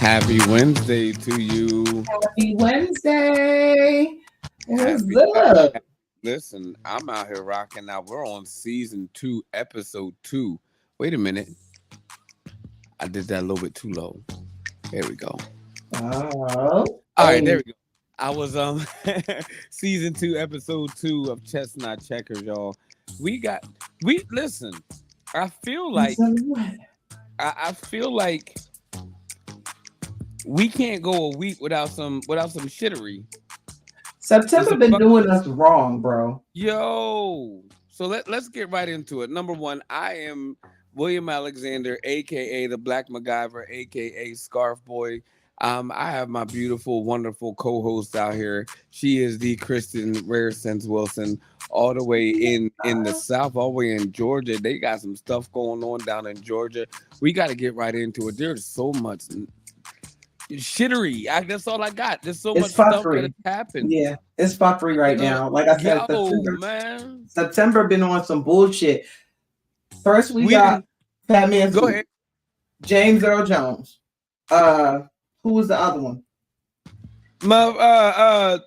Happy Wednesday to you. Happy Wednesday. What's Happy, up? listen, I'm out here rocking out. We're on season 2, episode 2. Wait a minute. I did that a little bit too low. There we go. Oh, All right, there hey, we go. I was season 2, episode 2 of Chestnut Checkers, y'all. We listen. I feel I'm like telling you what. I feel like we can't go a week without some shittery. And September some been fuck doing us wrong, bro. Yo, so let's get right into it. Number one, I am William Alexander, aka the Black MacGyver, aka Scarf Boy. I have my beautiful, wonderful co-host out here. She is the Kristen Rare Sense Wilson, all the way in the South, all the way in Georgia. They got some stuff going on down in Georgia. We got to get right into it. There's so much shittery. That's all I got. There's so It's much stuff that has fuckery. happened. Yeah, it's fuckery right Look, now. Like I said, yo, man. September been on some bullshit. First, we We got didn't Fat Man go Scoop, ahead. James Earl Jones. Uh, who was the other one My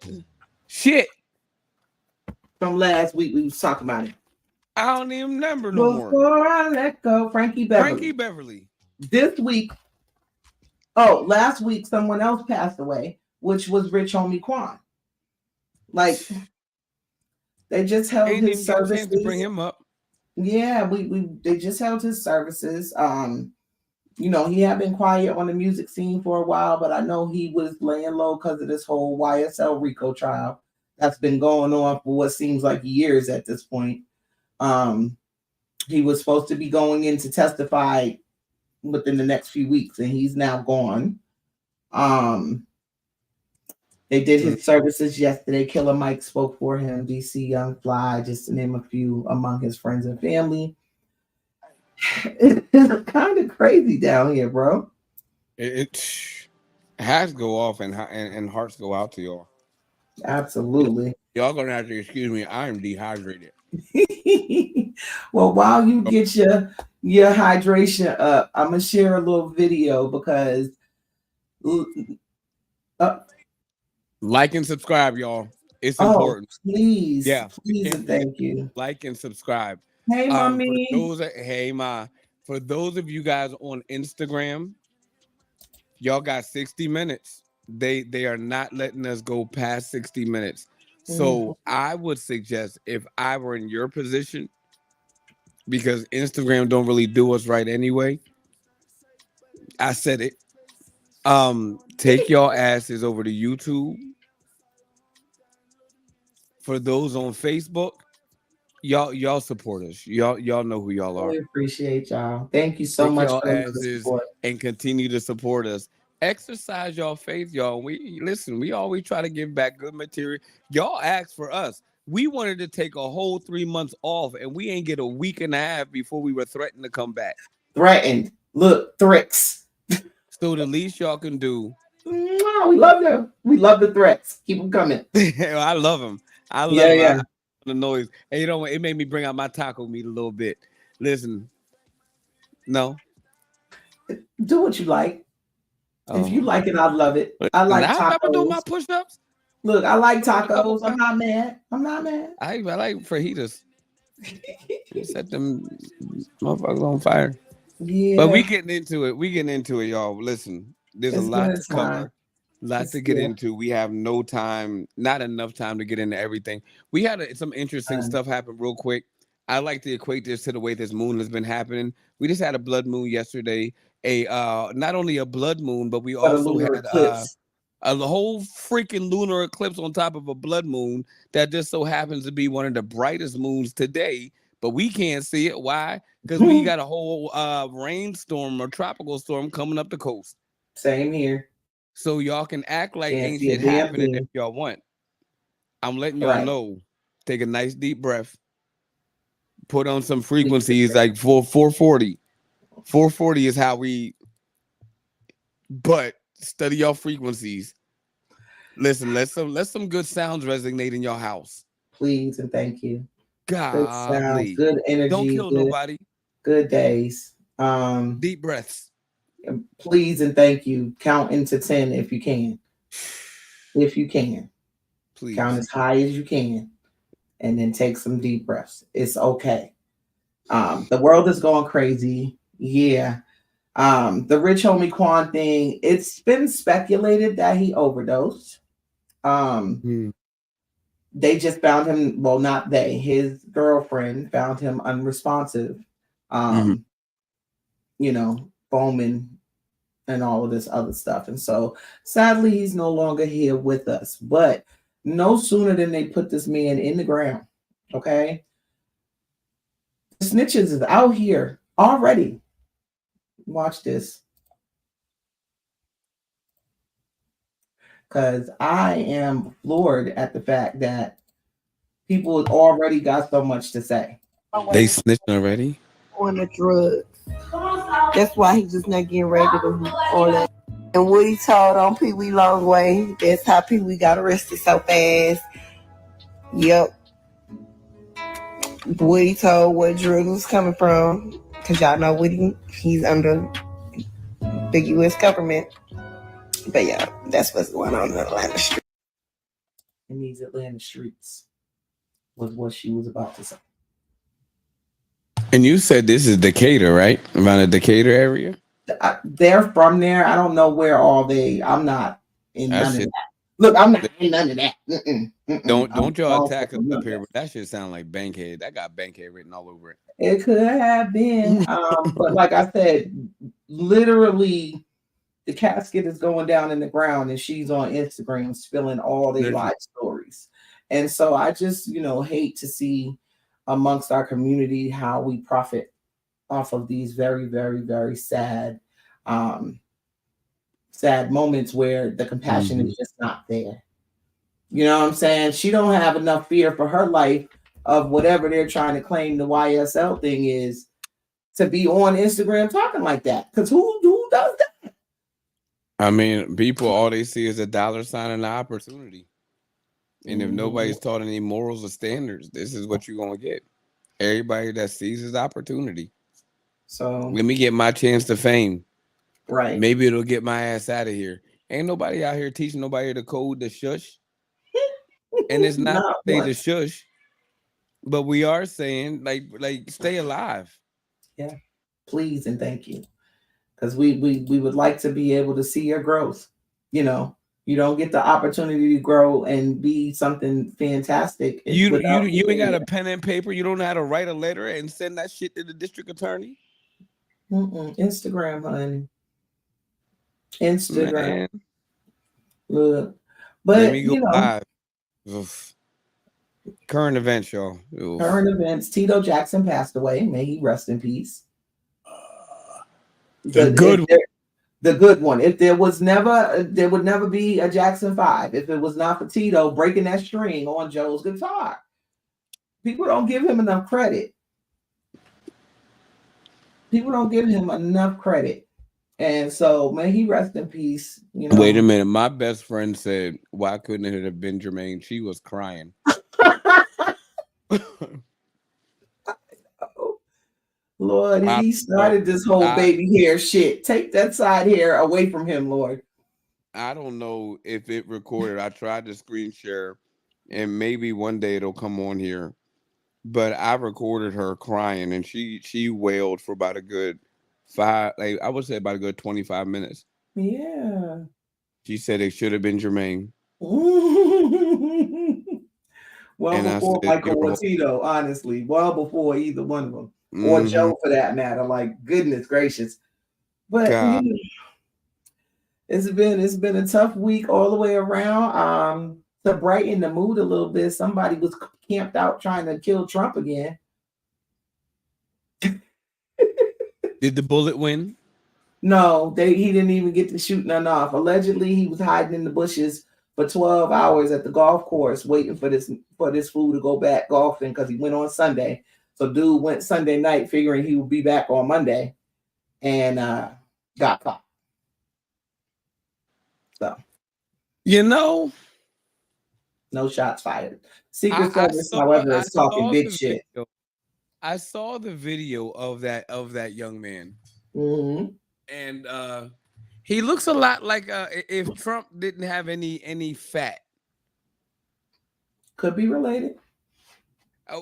shit. from last week? We was talking about it. I don't even remember no more. Before I let go, Frankie Beverly. Frankie Beverly. This week, oh, last week someone else passed away, which was Rich Homie Quan. Like they just held Ain't his even get a chance to services. bring him up. Yeah, we they just held his services. He had been quiet on the music scene for a while, but I know he was laying low because of this whole YSL Rico trial that's been going on for what seems like years at this point. He was supposed to be going in to testify within the next few weeks, and he's now gone. They did his services yesterday. Killer Mike spoke for him, DC Young Fly, just to name a few among his friends and family. It's kind of crazy down here, bro. It has to go off and hearts go out to y'all. Absolutely. Y'all gonna have to excuse me. I am dehydrated. Well, while you get your hydration up, I'm gonna share a little video because Like and subscribe, y'all. It's important. please, Yeah. please, and thank you. Like and subscribe. Hey, mommy. For those of you guys on Instagram, y'all got 60 minutes. They are not letting us go past 60 minutes. So I would suggest, if I were in your position, because Instagram don't really do us right anyway. I said it. Take y'all asses over to YouTube. For those on Facebook, y'all support us. Y'all know who y'all are. We appreciate y'all. Thank you so Take much y'all for the asses support. and continue to support us. Exercise y'all faith, y'all. We always try to give back good material. Y'all asked for us. We wanted to take a whole 3 months off, and we ain't get a week and a half before we were threatened to come back. Threatened. Look, threats. So the least y'all can do. No, we love them. We love the threats. Keep them coming. I love them. I love Yeah. the noise. And you know what? It made me bring out my taco meat a little bit. Listen, no. Do what you like. If you like it, I love it. I like I'm never doing my tacos. push-ups. Look, I like tacos. I'm not mad. I like fajitas. Set them motherfuckers on fire. Yeah. But we getting into it, y'all. Listen, there's It's a lot good to cover, time. lot to get into. We have no time, not enough time to get into everything. We had some interesting stuff happen real quick. I like to equate this to the way this moon has been happening. We just had a blood moon yesterday. Not only a blood moon, but we also had a whole freaking lunar eclipse on top of a blood moon that just so happens to be one of the brightest moons today. But we can't see it. Why? Because we got a whole rainstorm or tropical storm coming up the coast. Same here. So y'all can act like Can't ain't see a shit damn happening thing. if y'all want. I'm letting y'all know. Take a nice deep breath. Put on some frequencies like 440. 440 is how we. But study your frequencies. Listen, let some good sounds resonate in your house. Please and thank you. Good sounds, good energy. Don't kill nobody. Good days. Deep breaths. Please and thank you. Count into 10 if you can. If you can, count Please. as high as you can, and then take some deep breaths. It's okay. The world is going crazy. Yeah. The rich homie Quan thing, it's been speculated that he overdosed. Um, Hmm. they just found him, well, not they, his girlfriend found him unresponsive. Mhm. Um, foaming and all of this other stuff. And so sadly he's no longer here with us. But no sooner than they put this man in the ground, okay? The snitches is out here already. Watch this. Because I am floored at the fact that people already got so much to say. They snitched already. On the drugs. That's why he's just not getting ready to do all that. And what he told on Pee Wee Longway, that's how Pee Wee got arrested so fast. Yep. What he told where drugs was coming from, because y'all know Woody, he's under the U.S. government. But yeah, that's what's going on in Atlanta Street. In these Atlanta streets was what she was about to say. And you said this is Decatur, right? Around the Decatur area. They're from there. I don't know where all they. I'm not in That none of shit. that. Look, I'm not in none of that. Don't y'all I'm attack us from none up of here, that. but that shit sound like Bankhead. That got Bankhead written all over it. It could have been, but like I said, literally, the casket is going down in the ground, and she's on Instagram spilling all their Literally. life stories. And so I just, hate to see amongst our community how we profit off of these very, very, very um, sad moments where the compassion Mhm. is just not there. You know what I'm saying? She don't have enough fear for her life of whatever they're trying to claim the YSL thing is to be on Instagram talking like that. Because who does that? I mean, people all they see is a dollar sign and an opportunity. And if Mhm. nobody's taught any morals or standards, this is what you're gonna get. Everybody that sees his opportunity. So Let me get my chance to fame. right. Maybe it'll get my ass out of here. Ain't nobody out here teaching nobody the code to shush. And it's not Not say one. to shush, but we are saying like stay alive. Yeah. Please and thank you. Because we would like to be able to see your growth. You know, you don't get the opportunity to grow and be something fantastic without You ain't being got a pen and paper. You don't know how to write a letter and send that shit to the district attorney. there. Instagram, honey. Instagram. Man, Look. let But me go live. Oof. Current events, y'all. Oof. current events. Tito Jackson passed away. May he rest in peace. The good one. The good one. If there would never be a Jackson 5 if it was not for Tito breaking that string on Joe's guitar. People don't give him enough credit. People don't give him enough credit. And so may he rest in peace, Wait a minute. My best friend said, "Why couldn't it have been Jermaine?" She was crying. Lord, I he don't started this whole know. baby hair shit. Take that side hair away from him, Lord. I don't know if it recorded. I tried to screen share, and maybe one day it'll come on here. But I recorded her crying, and she wailed for about a good five, like I would say about a good 25 minutes. Yeah. She said it should have been Jermaine, Well and I before said Michael you're or a Tito, honestly. Well before either one of them. Or mm-hmm. Joe for that matter. Like goodness gracious. But God. it's been a tough week all the way around. To brighten the mood a little bit, somebody was camped out trying to kill Trump again. Did the bullet win? No, he didn't even get to shoot none off. Allegedly, he was hiding in the bushes for 12 hours at the golf course, waiting for this fool to go back golfing because he went on Sunday. So dude went Sunday night, figuring he would be back on Monday, and got caught. So You know, no shots fired. Secret Service, however, I is talking saw big the shit. video. I saw the video of that young man. Mm-hmm. and he looks a lot like if Trump didn't have any fat. Could be related.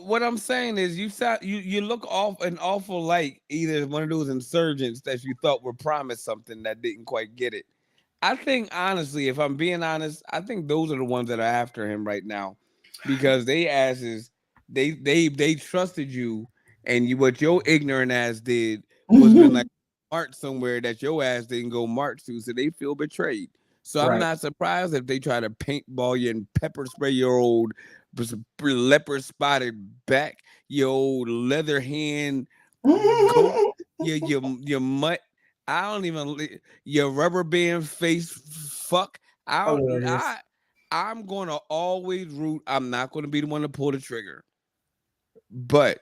What I'm saying is, you look off an awful like either one of those insurgents that you thought were promised something that didn't quite get it. I think honestly, if I'm being honest, I think those are the ones that are after him right now, because they asses they trusted you, and you what your ignorant ass did was been like march somewhere that your ass didn't go march to, so they feel betrayed. So I'm Right. not surprised if they try to paintball you and pepper spray your old leopard spotted back, your old leather hand goat, your mutt. I don't even your rubber band face fuck. Hilarious. I'm gonna always root. I'm not gonna be the one to pull the trigger, but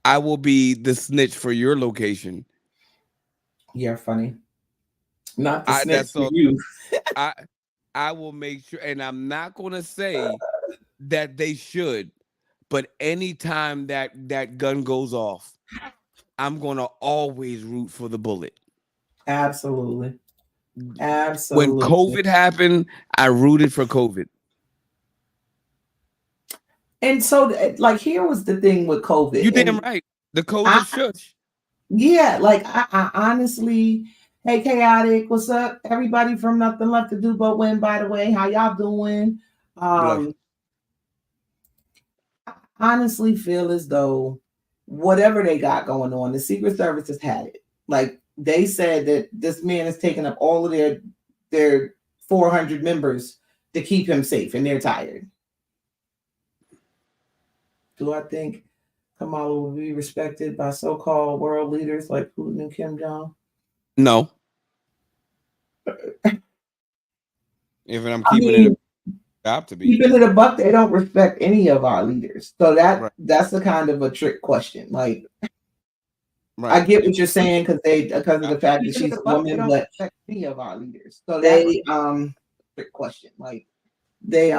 I will be the snitch for your location. You're funny. Not the snitch That's for all. you. I I will make sure, and I'm not gonna say that they should, but anytime that gun goes off, I'm gonna always root for the bullet. Absolutely. When Absolutely. COVID happened, I rooted for COVID. And so, like, here was the thing with You COVID, damn and right. The COVID I, shush. yeah, like I honestly, hey, chaotic, what's up, everybody from Nothing Left to Do But Win? By the way, how y'all doing? Bless. I honestly feel as though whatever they got going on, the Secret Service has had it. Like they said that this man is taking up all of their 400 members to keep him safe, and they're tired. Do I think Kamala will be respected by so-called world leaders like Putin and Kim Jong? No. If I'm I keeping it mean, a job to be. keeping it a buck, they don't respect any of our leaders. So Right. that's the kind of a trick question. Like, Right. I get what you're saying because of the fact that she's a woman, but any of our leaders. So they trick question. Like they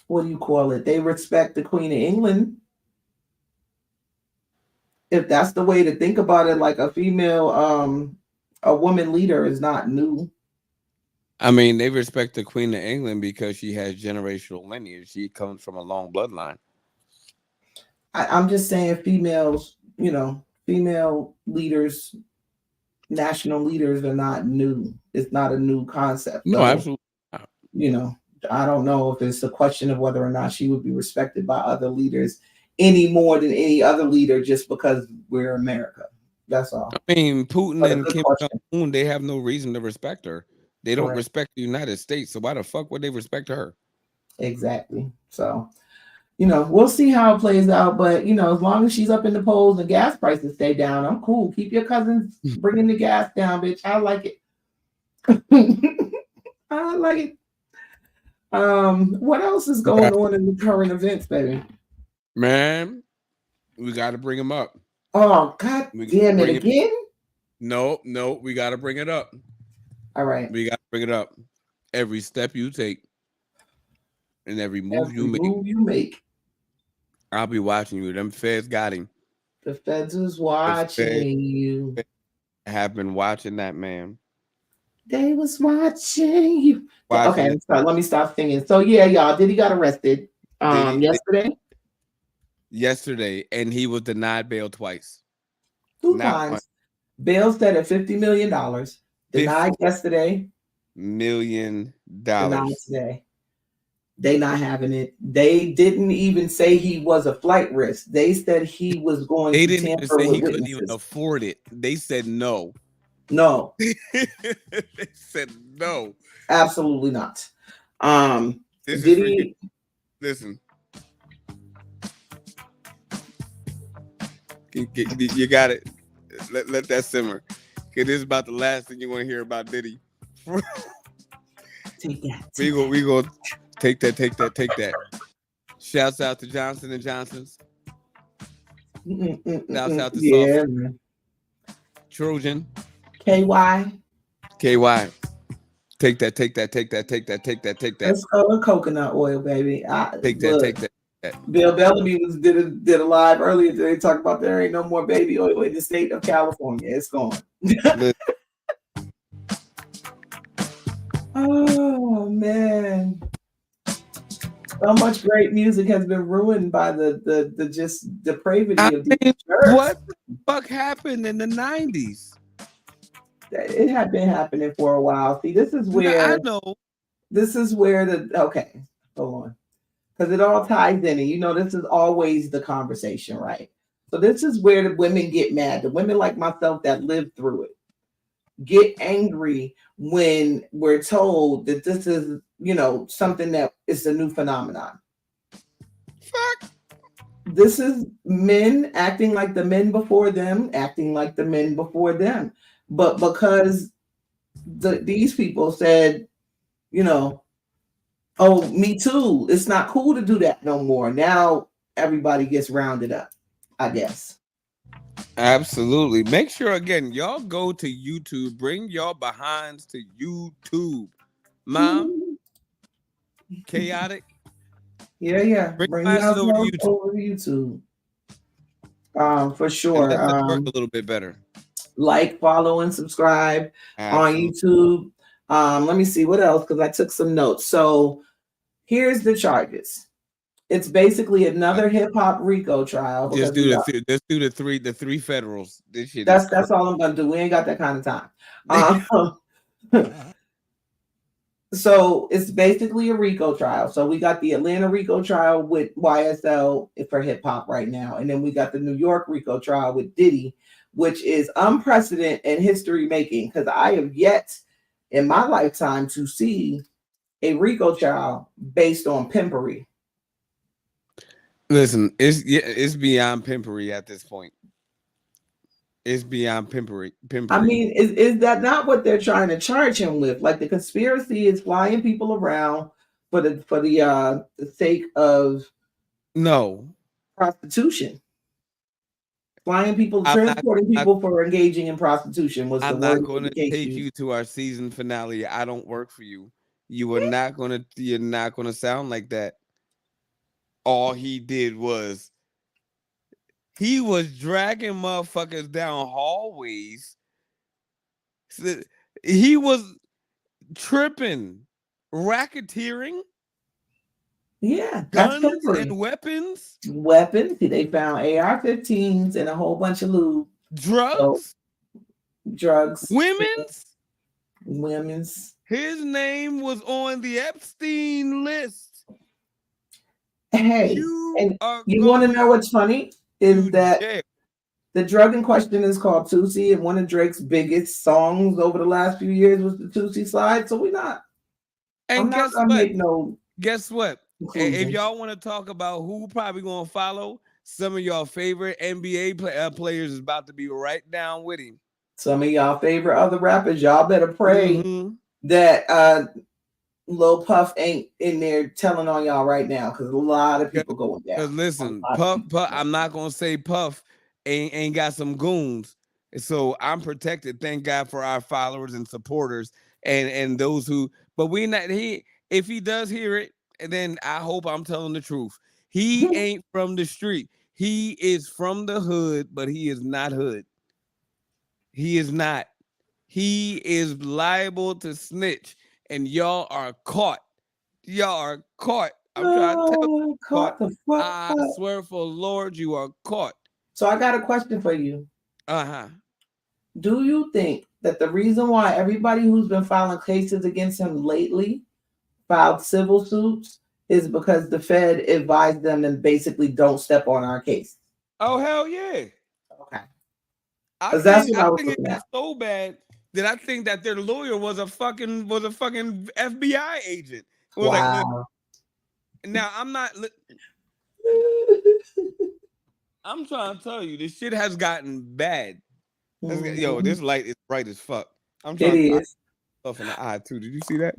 what do you call it? They respect the Queen of England. If that's the way to think about it, like a woman leader is not new. I mean, they respect the Queen of England because she has generational lineage. She comes from a long bloodline. I'm just saying females, female leaders, national leaders are not new. It's not a new concept. No, So, absolutely not. I don't know if it's a question of whether or not she would be respected by other leaders any more than any other leader just because we're America. That's all. I mean, Putin But a and good Kim question. Jong-un, they have no reason to respect her. They don't Right. respect the United States, so why the fuck would they respect her? Exactly. So, we'll see how it plays out. But, as long as she's up in the polls and gas prices stay down, I'm cool. Keep your cousins bringing the gas down, bitch. I like it. I like it. What else is going on in the current events, baby? Man, we got to bring him up. Oh, God damn it again? No, we got to bring it up. All right. We got to bring it up. Every step you take and every move you make, I'll be watching you. Them feds got him. The feds was watching you. Have been watching that man. They was watching you. Okay, let me stop singing. So yeah, y'all, Diddy got arrested yesterday, and he was denied bail twice. 2 times. Bail set at $50 million. Denied yesterday. $50 million. Denied today. They not having it. They didn't even say he was a flight risk. They said he was going to tamper with witnesses. They didn't even say he couldn't even afford it. They said no. No. They said no. Absolutely not. Listen. You got it. Let that simmer. Because this is about the last thing you want to hear about Diddy. Take that. We go take that. Shouts out to Johnson & Johnson's. Shouts out to Soft Trojan. KY. Take that. Let's go with coconut oil, baby. Take that. Bill Bellamy did a live earlier today talking about there ain't no more baby oil in the state of California. It's gone. Oh man. So much great music has been ruined by the just depravity of these jerks. What the fuck happened in the 90s? It had been happening for a while. See, this is where I know. This is where okay, hold on. Because it all ties in, and you know, this is always the conversation, right? So this is where the women get mad. The women like myself that lived through it get angry when we're told that this is, you know, something that is a new phenomenon. Fuck. This is men acting like the men before them, acting like the men before them. But because these people said, you know, oh, me too. It's not cool to do that no more. Now everybody gets rounded up, I guess. Absolutely. Make sure again, y'all go to YouTube. Bring y'all behinds to YouTube. Mom, chaotic. Yeah. Bring classes over to YouTube. For sure. And let us work a little bit better. Like, follow, and subscribe on YouTube. Let me see what else, because I took some notes. So here's the charges. It's basically another hip hop RICO trial. Just do the three federals. This shit. That's all I'm gonna do. We ain't got that kind of time. So it's basically a RICO trial. So we got the Atlanta RICO trial with YSL for hip hop right now, and then we got the New York RICO trial with Diddy, which is unprecedented and history making, because I have yet in my lifetime to see a RICO trial based on pimpery. Listen, it's beyond pimpery at this point. It's beyond pimpery. I mean, is that not what they're trying to charge him with? Like, the conspiracy is flying people around for the sake of prostitution. Flying people, transporting people for engaging in prostitution was the word. I'm not going to take you to our season finale. I don't work for you. You're not going to sound like that. All he did was he was dragging motherfuckers down hallways. He was tripping, racketeering. Yeah, guns and weapons. They found AR-15s and a whole bunch of loot. Drugs. Women's. His name was on the Epstein list. Hey, you want to know what's funny? Is that the drug in question is called Tootsie, and one of Drake's biggest songs over the last few years was the Tootsie slide. So we're not. And guess what? Conclusion. If y'all want to talk about who probably going to follow, some of y'all favorite NBA players is about to be right down with him. Some of y'all favorite other rappers, y'all better pray that Lil Puff ain't in there telling on y'all right now, because a lot of people going down. Because listen, Puff, I'm not gonna say Puff ain't got some goons, so I'm protected. Thank God for our followers and supporters and those who. But if he does hear it, then I hope I'm telling the truth. He ain't from the street. He is from the hood, but he is not hood. He is not. He is liable to snitch. And y'all are caught. Y'all are caught. I'm trying to tell you. Caught the fuck I swear for Lord, you are caught. So I got a question for you. Uh-huh. Do you think that the reason why everybody who's been filing cases against him lately filed civil suits is because the Fed advised them and basically don't step on our case? Oh, hell yeah. Okay. I think it got so bad that I think that their lawyer was a fucking FBI agent. Wow. Now I'm not. I'm trying to tell you, this shit has gotten bad. Yo, this light is bright as fuck. I'm trying to stuff in the eye too. Did you see that?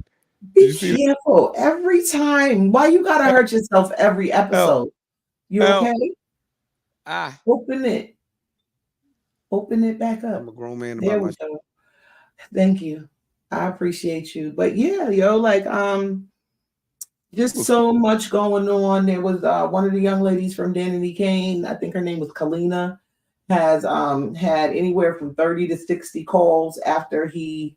Be careful every time. Why you gotta hurt yourself every episode? You okay? Open it. Open it back up. I'm a grown man. There we go. Thank you. I appreciate you. But yeah, like Just so much going on. There was one of the young ladies from Danity Kane, I think her name was Kalina, has had anywhere from 30 to 60 calls after he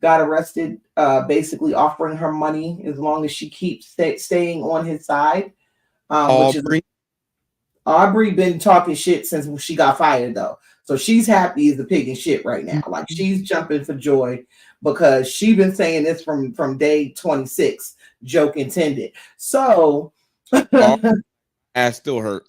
got arrested, basically offering her money as long as she keeps staying on his side. Which is Aubrey been talking shit since she got fired though. So she's happy as a pig in shit right now. Like she's jumping for joy because she been saying this from day 26, joke intended. So ass still hurt.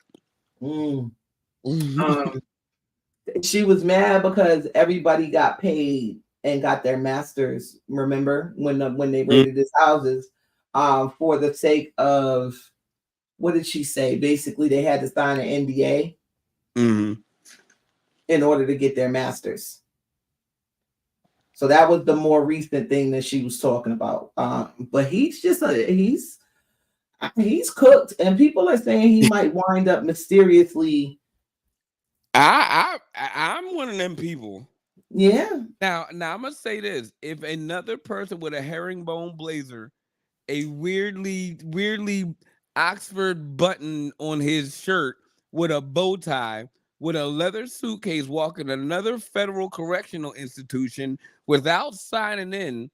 She was mad because everybody got paid and got their masters. Remember when they raided his houses, for the sake of, what did she say? Basically, they had to sign an NDA in order to get their masters. So that was the more recent thing that she was talking about. But he's just he's cooked, and people are saying he might wind up mysteriously. I'm one of them people. Yeah. Now I'm gonna say this: if another person with a herringbone blazer, a weirdly Oxford button on his shirt with a bow tie, with a leather suitcase, walking another federal correctional institution without signing in,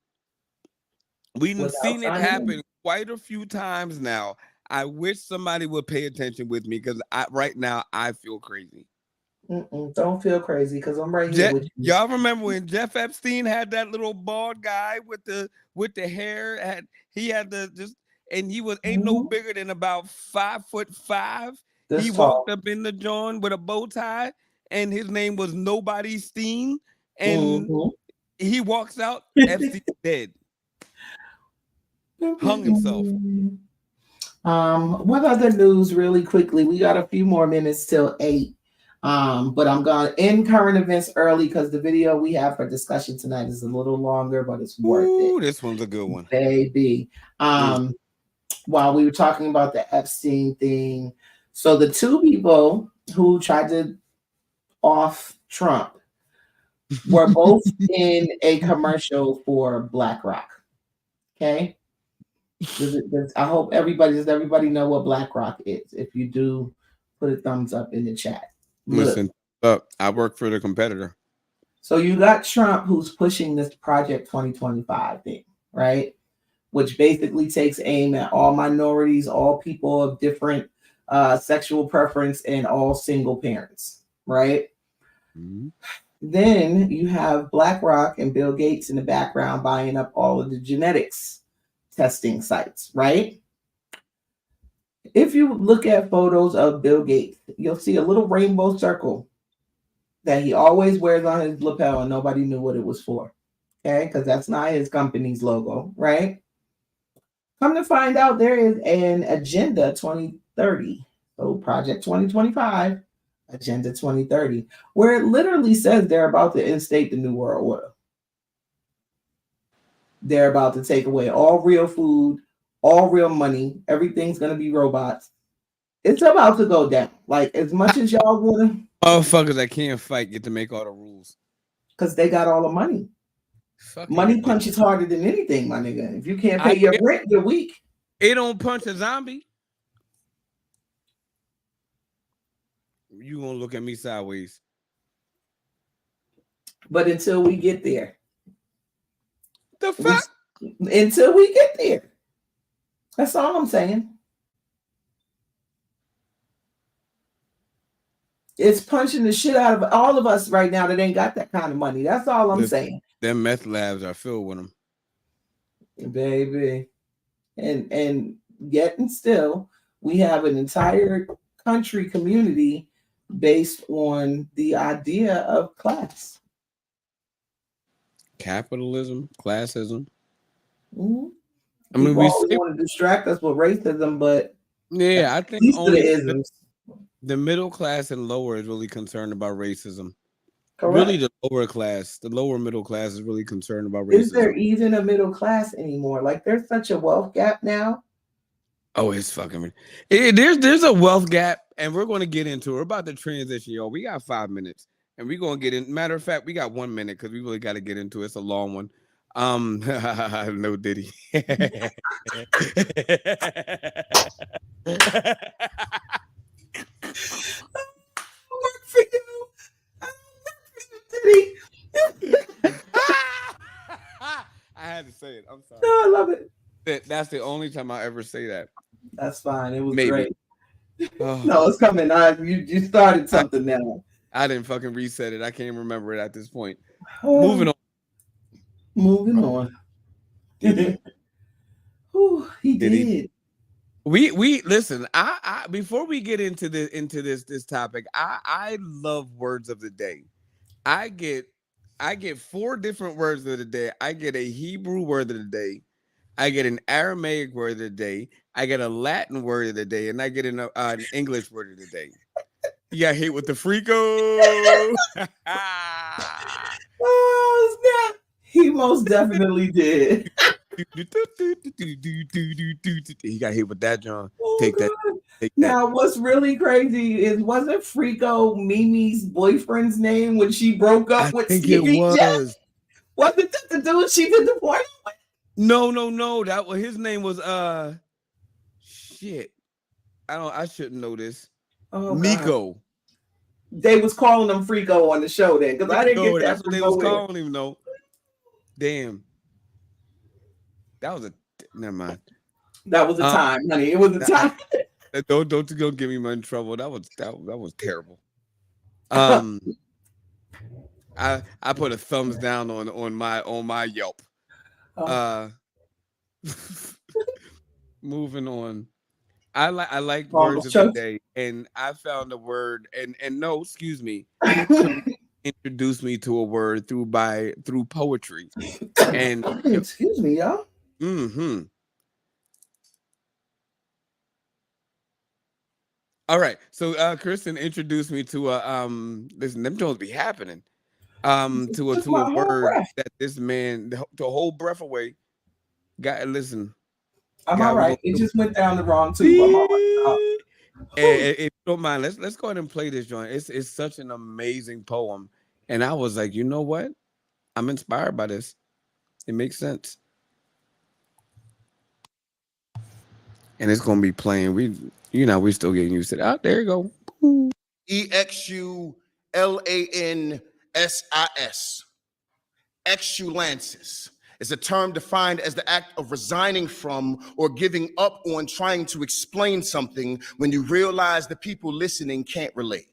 we've seen it happen quite a few times now. I wish somebody would pay attention with me because right now I feel crazy. Don't feel crazy because I'm right here with you. Y'all remember when Jeff Epstein had that little bald guy with the hair? He had and he was ain't no bigger than about 5'5". He walked up in the joint with a bow tie, and his name was Nobody Steen, and he walks out. Epstein dead, hung himself. What other news? Really quickly, we got a few more minutes till 8. But I'm going to end current events early because the video we have for discussion tonight is a little longer, but it's worth it. This one's a good one, baby. While we were talking about the Epstein thing, so the two people who tried to off Trump were both in a commercial for BlackRock. Okay. I hope does everybody know what BlackRock is? If you do, put a thumbs up in the chat. Listen, I work for the competitor. So you got Trump, who's pushing this Project 2025 thing, right? Which basically takes aim at all minorities, all people of different sexual preference, and all single parents, right? Then you have BlackRock and Bill Gates in the background buying up all of the genetics testing sites, right? If you look at photos of Bill Gates, you'll see a little rainbow circle that he always wears on his lapel, and nobody knew what it was for. Okay, because that's not his company's logo, right? Come to find out, there is an Agenda 2030. So Project 2025, Agenda 2030, where it literally says they're about to instate the New World Order. They're about to take away all real food, all real money. Everything's going to be robots. It's about to go down. Like, as much as y'all want to. Motherfuckers that can't fight get to make all the rules. Because they got all the money. Money punches harder than anything, my nigga. If you can't pay your rent, you're weak. It don't punch a zombie. You gonna look at me sideways. But until we get there. The fuck? Until we get there. That's all I'm saying. It's punching the shit out of all of us right now that ain't got that kind of money. That's all I'm saying. Them meth labs are filled with them. Baby. And yet and still, we have an entire country community based on the idea of class. Capitalism, classism. Mm-hmm. I mean, we want to distract us with racism, but yeah, I think only the middle class and lower is really concerned about racism. Correct. Really, the lower middle class is really concerned about racism. Is there even a middle class anymore? Like, there's such a wealth gap now. Oh, it's fucking. There's a wealth gap, and we're going to get into it. We're about to transition, y'all. We got 5 minutes, and we're going to get in. Matter of fact, we got 1 minute because we really got to get into it. It's a long one. No Diddy. Work for you. I don't work for you, Diddy. I had to say it. I'm sorry. No, I love it. That's the only time I ever say that. That's fine. It was Maybe. great. Oh, No, it's coming. You started something now. I didn't fucking reset it. I can't remember it at this point. Oh, Moving on. Moving on. Did he? Whew, he Did he? did. We listen. I before we get into this topic, I love words of the day. I get 4 different words of the day. I get a Hebrew word of the day. I get an Aramaic word of the day. I get a Latin word of the day, and I get an English word of the day. You got hit with the freako. Oh snap! He most definitely did. He got hit with that, John. Oh, Take that. God. Take that. Now, what's really crazy is wasn't Frico Mimi's boyfriend's name when she broke up I with think Stevie it J? was. Wasn't that the dude she did the porno with? No. That was his name was shit. I shouldn't know this. Oh, Nico. God. They was calling him Frico on the show then because I didn't get that. That's what they was calling him though. Damn. That was never mind. That was a time, honey. It was a time. Don't get me in trouble. That was terrible. I put a thumbs down on my Yelp. Moving on. I like words of the day, and I found a word, and no, excuse me, introduced me to a word through poetry, and excuse me, y'all. Mm-hmm. All right, so Kristen introduced me to listen, them don't be happening. To a word that this man to hold breath away. Listen. I'm all right. It just went down the wrong tube. I'm all right. If you don't mind, let's go ahead and play this joint. It's such an amazing poem, and I was like, you know what? I'm inspired by this. It makes sense, and it's gonna be playing. We're still getting used to it. There you go. EXULANSIS. Exulansis is a term defined as the act of resigning from or giving up on trying to explain something when you realize the people listening can't relate.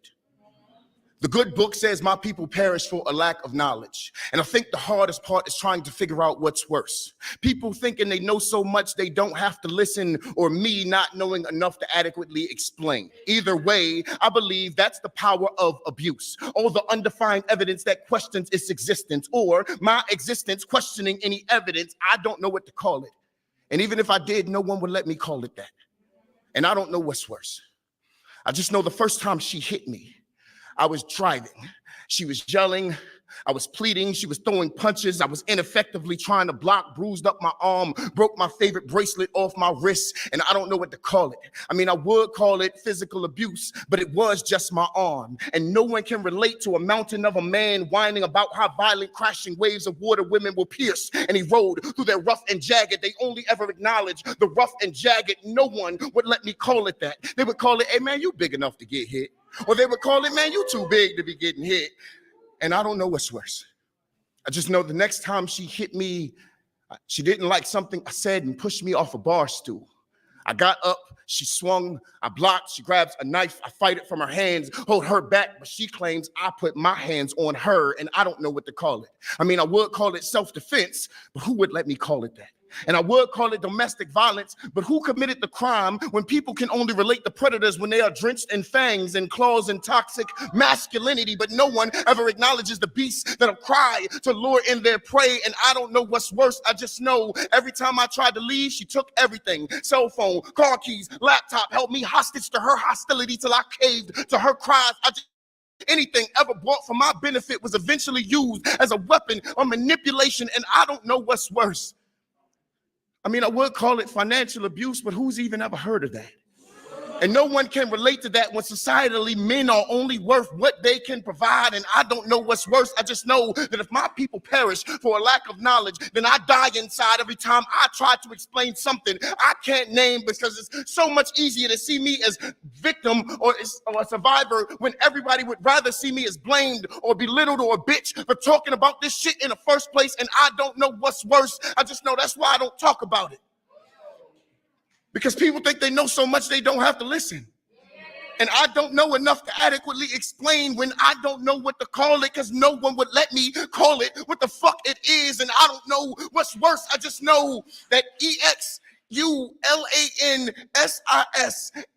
The good book says my people perish for a lack of knowledge. And I think the hardest part is trying to figure out what's worse. People thinking they know so much they don't have to listen, or me not knowing enough to adequately explain. Either way, I believe that's the power of abuse. All the undefined evidence that questions its existence, or my existence questioning any evidence. I don't know what to call it. And even if I did, no one would let me call it that. And I don't know what's worse. I just know the first time she hit me, I was driving. She was yelling. I was pleading. She was throwing punches. I was ineffectively trying to block, bruised up my arm, broke my favorite bracelet off my wrist, and I don't know what to call it. I mean, I would call it physical abuse, but it was just my arm. And no one can relate to a mountain of a man whining about how violent crashing waves of water women will pierce and erode through their rough and jagged. They only ever acknowledge the rough and jagged. No one would let me call it that. They would call it, hey man, you big enough to get hit. Or they would call it, man, you too big to be getting hit. And I don't know what's worse. I just know the next time she hit me, she didn't like something I said and pushed me off a bar stool. I got up, she swung, I blocked, she grabs a knife, I fight it from her hands, hold her back, but she claims I put my hands on her, and I don't know what to call it. I mean, I would call it self-defense, but who would let me call it that? And I would call it domestic violence, but who committed the crime when people can only relate to predators when they are drenched in fangs and claws and toxic masculinity, but no one ever acknowledges the beasts that'll cry to lure in their prey. And I don't know what's worse. I just know every time I tried to leave, she took everything: cell phone, car keys, laptop, held me hostage to her hostility till I caved to her cries. Anything ever brought for my benefit was eventually used as a weapon of manipulation, and I don't know what's worse. I mean, I would call it financial abuse, but who's even ever heard of that? And no one can relate to that when societally men are only worth what they can provide. And I don't know what's worse. I just know that if my people perish for a lack of knowledge, then I die inside every time I try to explain something I can't name, because it's so much easier to see me as victim or a survivor when everybody would rather see me as blamed or belittled or a bitch for talking about this shit in the first place. And I don't know what's worse. I just know that's why I don't talk about it. Because people think they know so much they don't have to listen. And I don't know enough to adequately explain when I don't know what to call it, because no one would let me call it what the fuck it is. And I don't know what's worse. I just know that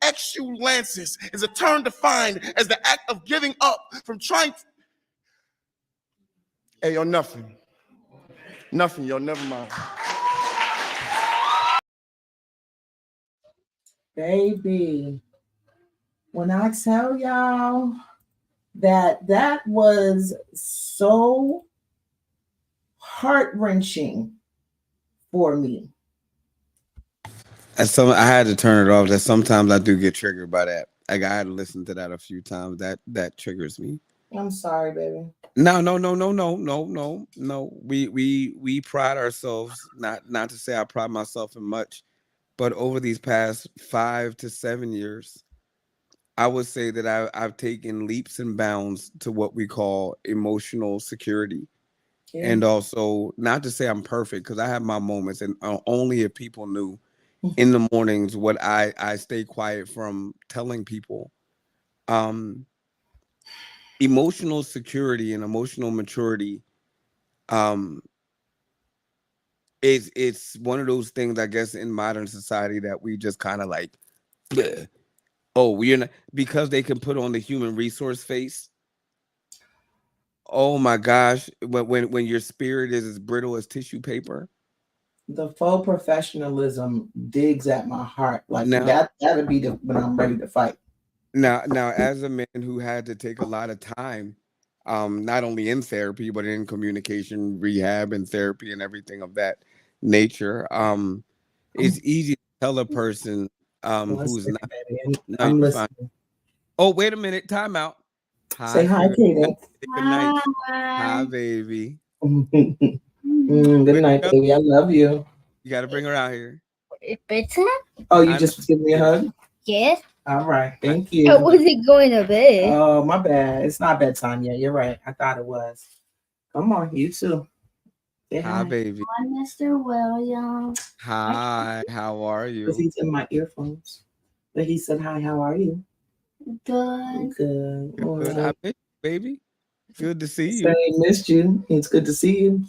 exulances is a term defined as the act of giving up from trying to... Hey, yo, nothing. Nothing, yo, never mind. Baby, when I tell y'all that was so heart-wrenching for me. And so I had to turn it off. That sometimes I do get triggered by that. Like, I had to listen to that a few times. That triggers me. I'm sorry, baby. No. We pride ourselves, not to say I pride myself in much, but over these past 5 to 7 years, I would say that I've taken leaps and bounds to what we call emotional security. Yeah. And also, not to say I'm perfect, because I have my moments, and only if people knew in the mornings what I stay quiet from telling people. Emotional security and emotional maturity, it's one of those things, I guess, in modern society that we just kind of like, bleh. Oh, we're not, because they can put on the human resource face. Oh my gosh, when your spirit is as brittle as tissue paper. The faux professionalism digs at my heart. Like, now, that'll be when I'm ready to fight. Now, as a man who had to take a lot of time, not only in therapy, but in communication, rehab, and therapy, and everything of that nature, it's easy to tell a person who's not. I'm listening. Fine. Oh, wait a minute. Time out. Say hi, Katie. Good night. Hi, baby. Good night, baby. I love you. You got to bring her out here. Bedtime? Oh, you just give me a hug? Yes. All right. Thank you. I wasn't going to bed. Oh, my bad. It's not bedtime yet. You're right. I thought it was. Come on, you too. Hi, baby. Hi, Mr. Williams. Hi. How are you? Because he's in my earphones. But he said, hi, how are you? Good. Good. Good. I miss you, baby. Good to see you. So he missed you. It's good to see you.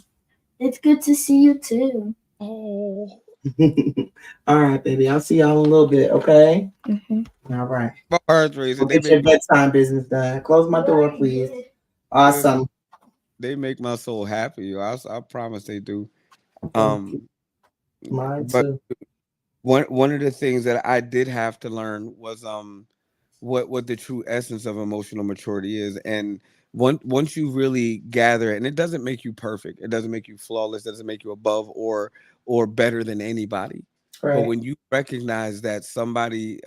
It's good to see you too. Oh. All right, baby. I'll see y'all in a little bit, okay? Mm-hmm. All right. My heart's racing. Get your bedtime business done. Close my door, please. Awesome. They make my soul happy. I promise they do. Mine but too. One of the things that I did have to learn was what the true essence of emotional maturity is. And once you really gather it, and it doesn't make you perfect, it doesn't make you flawless, it doesn't make you above or better than anybody. Right. But when you recognize that somebody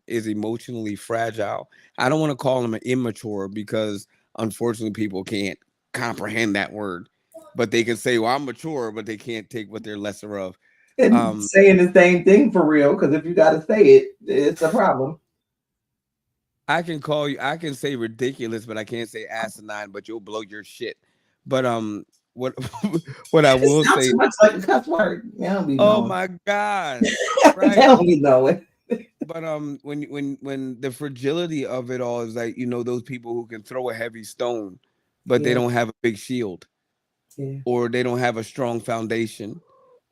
is emotionally fragile, I don't want to call them immature, because unfortunately people can't comprehend that word. But they can say, well, I'm mature, but they can't take what they're lesser of. And saying the same thing for real, because if you got to say it, it's a problem. I can say ridiculous, but I can't say asinine, but you'll blow your shit. But what I will say, too much like a cuss word. Oh my God. Right? Tell me know. But when the fragility of it all is like, those people who can throw a heavy stone, but they don't have a big shield. Yeah. Or they don't have a strong foundation.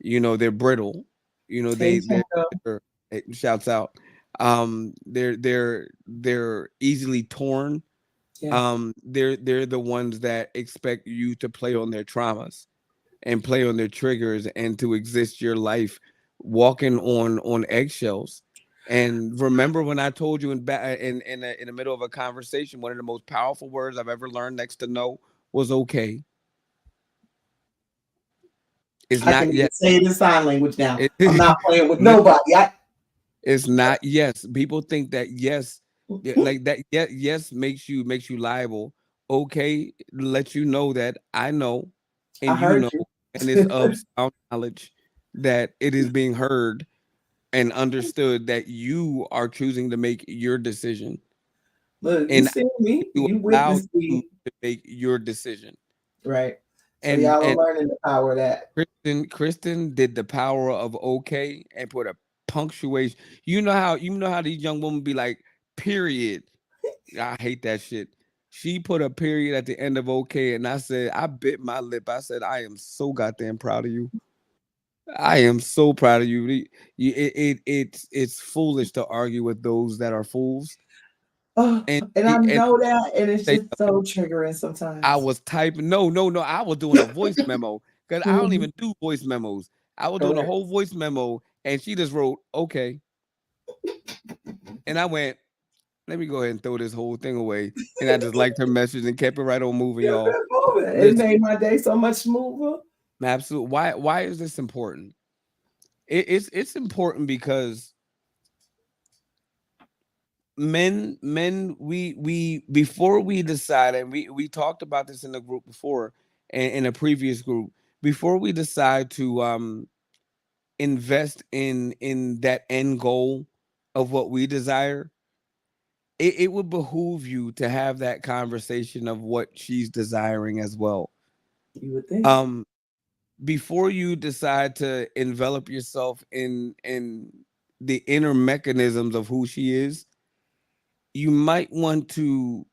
They're brittle. They're shouts out. They're easily torn. Yeah. They're the ones that expect you to play on their traumas and play on their triggers and to exist your life walking on eggshells. And remember when I told you in the middle of a conversation, one of the most powerful words I've ever learned next to no was okay. It's not yet. Say it in sign language now. I'm not playing with nobody. It's not yes. People think that yes, like that. Yeah, yes makes you liable. Okay, let you know that I know, I and you heard know, you. and it's of sound knowledge that it is being heard and understood that you are choosing to make your decision, Look, you and see me, you you allow witnessed you me, to make your decision. right? So And y'all are and learning the power of that. Kristen did the power of okay and put a punctuation. You know how these young women be like, period. I hate that shit. She put a period at the end of okay, and I said, I bit my lip. I said, I am so goddamn proud of you. I am so proud of you. It's foolish to argue with those that are fools. Oh, And and I and know that, and it's say just so triggering I sometimes. was typing. No, no, no. I was doing a voice memo because I don't Mhm. even do voice memos. I was doing a Correct. whole voice memo, and she just wrote okay, and I went, let me go ahead and throw this whole thing away. And I just liked her message and kept it right on moving, Kept y'all. it moving. It Listen, made my day so much smoother. absolutely. Why is this important? It's important because men we before we decide, and we talked about this in the group before, and in a previous group, before we decide to invest in that end goal of what we desire, it would behoove you to have that conversation of what she's desiring as well. You would think. um Before you decide to envelop yourself in the inner mechanisms of who she is, you might want to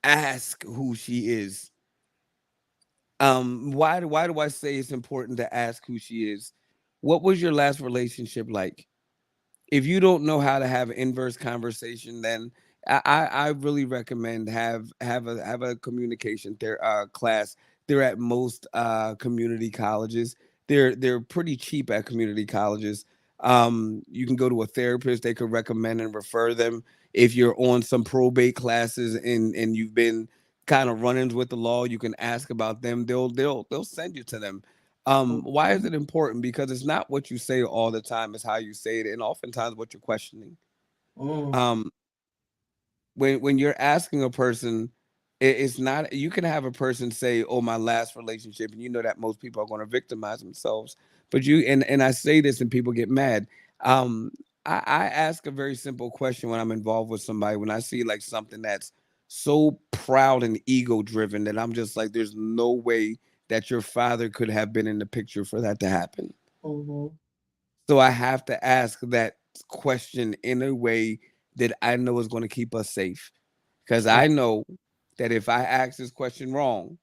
ask who she is. Why do I say it's important to ask who she is? What was your last relationship like? If you don't know how to have inverse conversation, then I really recommend have a communication class. They're at most community colleges. They're pretty cheap at community colleges. You can go to a therapist. They could recommend and refer them. If you're on some probate classes and you've been kind of run-ins with the law, you can ask about them. They'll send you to them. Why is Mhm. it important? Because it's not what you say all the time, it's how you say it, and oftentimes what you're questioning. Mm. Um, when you're asking a person, it's not, you can have a person say, oh, my last relationship, and you know that most people are going to victimize themselves. But and I say this and people get mad. Um, I ask a very simple question when I'm involved with somebody, when I see like something that's so proud and ego driven that I'm just like, there's no way that your father could have been in the picture for that to happen. Mhm. So I have to ask that question in a way that I know is going to keep us safe. Because I know that if I ask this question wrong,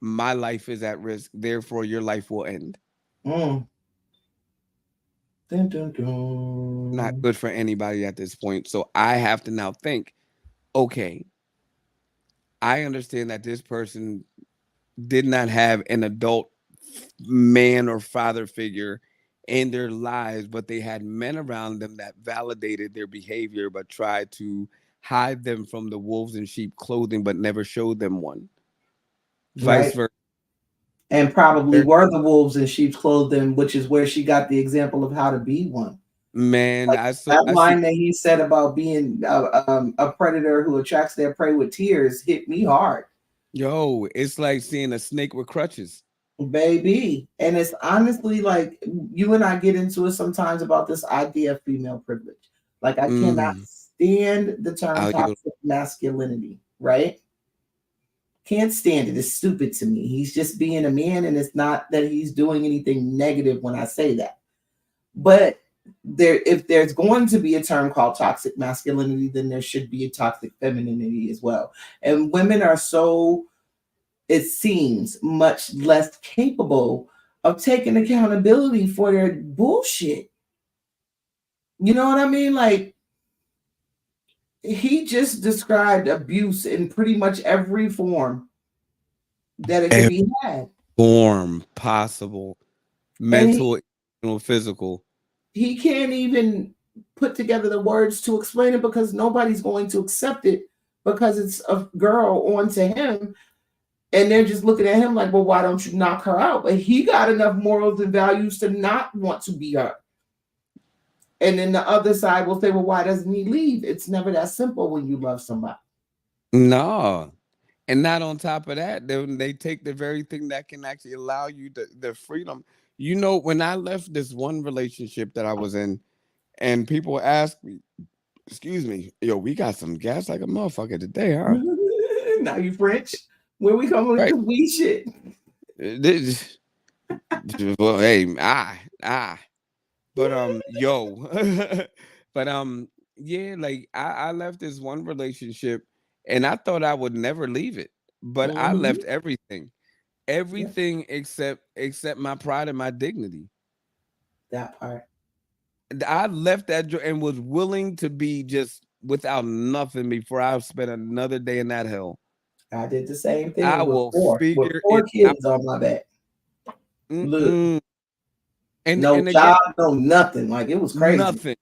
my life is at risk. Therefore, your life will end. Mm. Dun, dun, Not dun. good for anybody at this point. So I have to now think, okay, I understand that this person did not have an adult man or father figure in their lives, but they had men around them that validated their behavior, but tried to hide them from the wolves in sheep clothing, but never showed them one. Vice Right. versa. And probably were the wolves in sheep's clothing, which is where she got the example of how to be one. Man, Like that I see. line that he said about being a predator who attracts their prey with tears hit me hard, Yo, it's like seeing a snake with crutches. baby. And it's honestly like you and I get into it sometimes about this idea of female privilege. Like I cannot Mm, stand the term I'll yield. toxic masculinity, right? Can't stand it. It's stupid to me. He's just being a man, and it's not that he's doing anything negative when I say that. But if there's going to be a term called toxic masculinity, then there should be a toxic femininity as well. And women are so, it seems, much less capable of taking accountability for their bullshit. You know what I mean? Like he just described abuse in pretty much every form that it could Every be had. form possible, And mental, emotional, physical. he can't even put together the words to explain it because nobody's going to accept it because it's a girl onto him, and they're just looking at him like, well, why don't you knock her out? But he got enough morals and values to not want to be her. And then the other side will say, well, why doesn't he leave? It's never that simple when you love somebody. No. And not on top of that, they take the very thing that can actually allow you the freedom. You know, when I left this one relationship that I was in, and people ask me, excuse me, yo, we got some gas like a motherfucker today, huh? Now you French. Where we coming with Right. the weed shit? This- well, hey, but yo, but yeah, like I left this one relationship, and I thought I would never leave it, but I Mm-hmm. left everything, Yeah, except my pride and my dignity. that part. I left that and was willing to be just without nothing before I spent another day in that hell. I did the same I thing will with figure four it out. kids on my back. Look, Mm-mm. no And again, job, no nothing. Like it was crazy. nothing,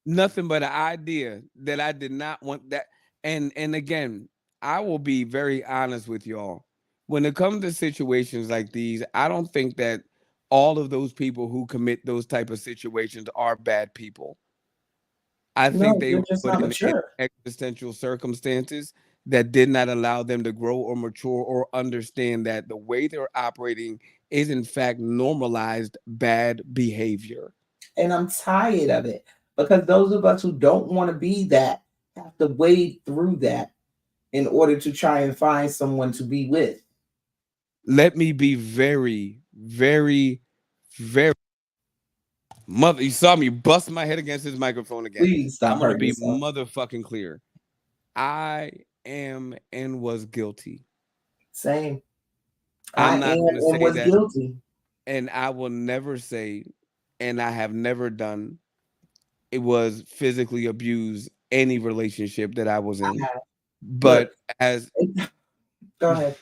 nothing but an idea that I did not want that. And again, I will be very honest with y'all. When it comes to situations like these, I don't think that all of those people who commit those type of situations are bad people. I think No, they they're were just put not in mature. existential circumstances that did not allow them to grow or mature or understand that the way they're operating is in fact normalized bad behavior. And I'm tired of it because those of us who don't want to be that have to wade through that in order to try and find someone to be with. Let me be very, very, very mother. You saw me bust my head against this microphone again. Please stop I'm gonna hurting be yourself. motherfucking clear. I am and was guilty. Same. I I'm am not gonna and say was that, guilty. and I will never say, and I have never done. It was physically abused any relationship that I was I in. have. Look, But as go ahead.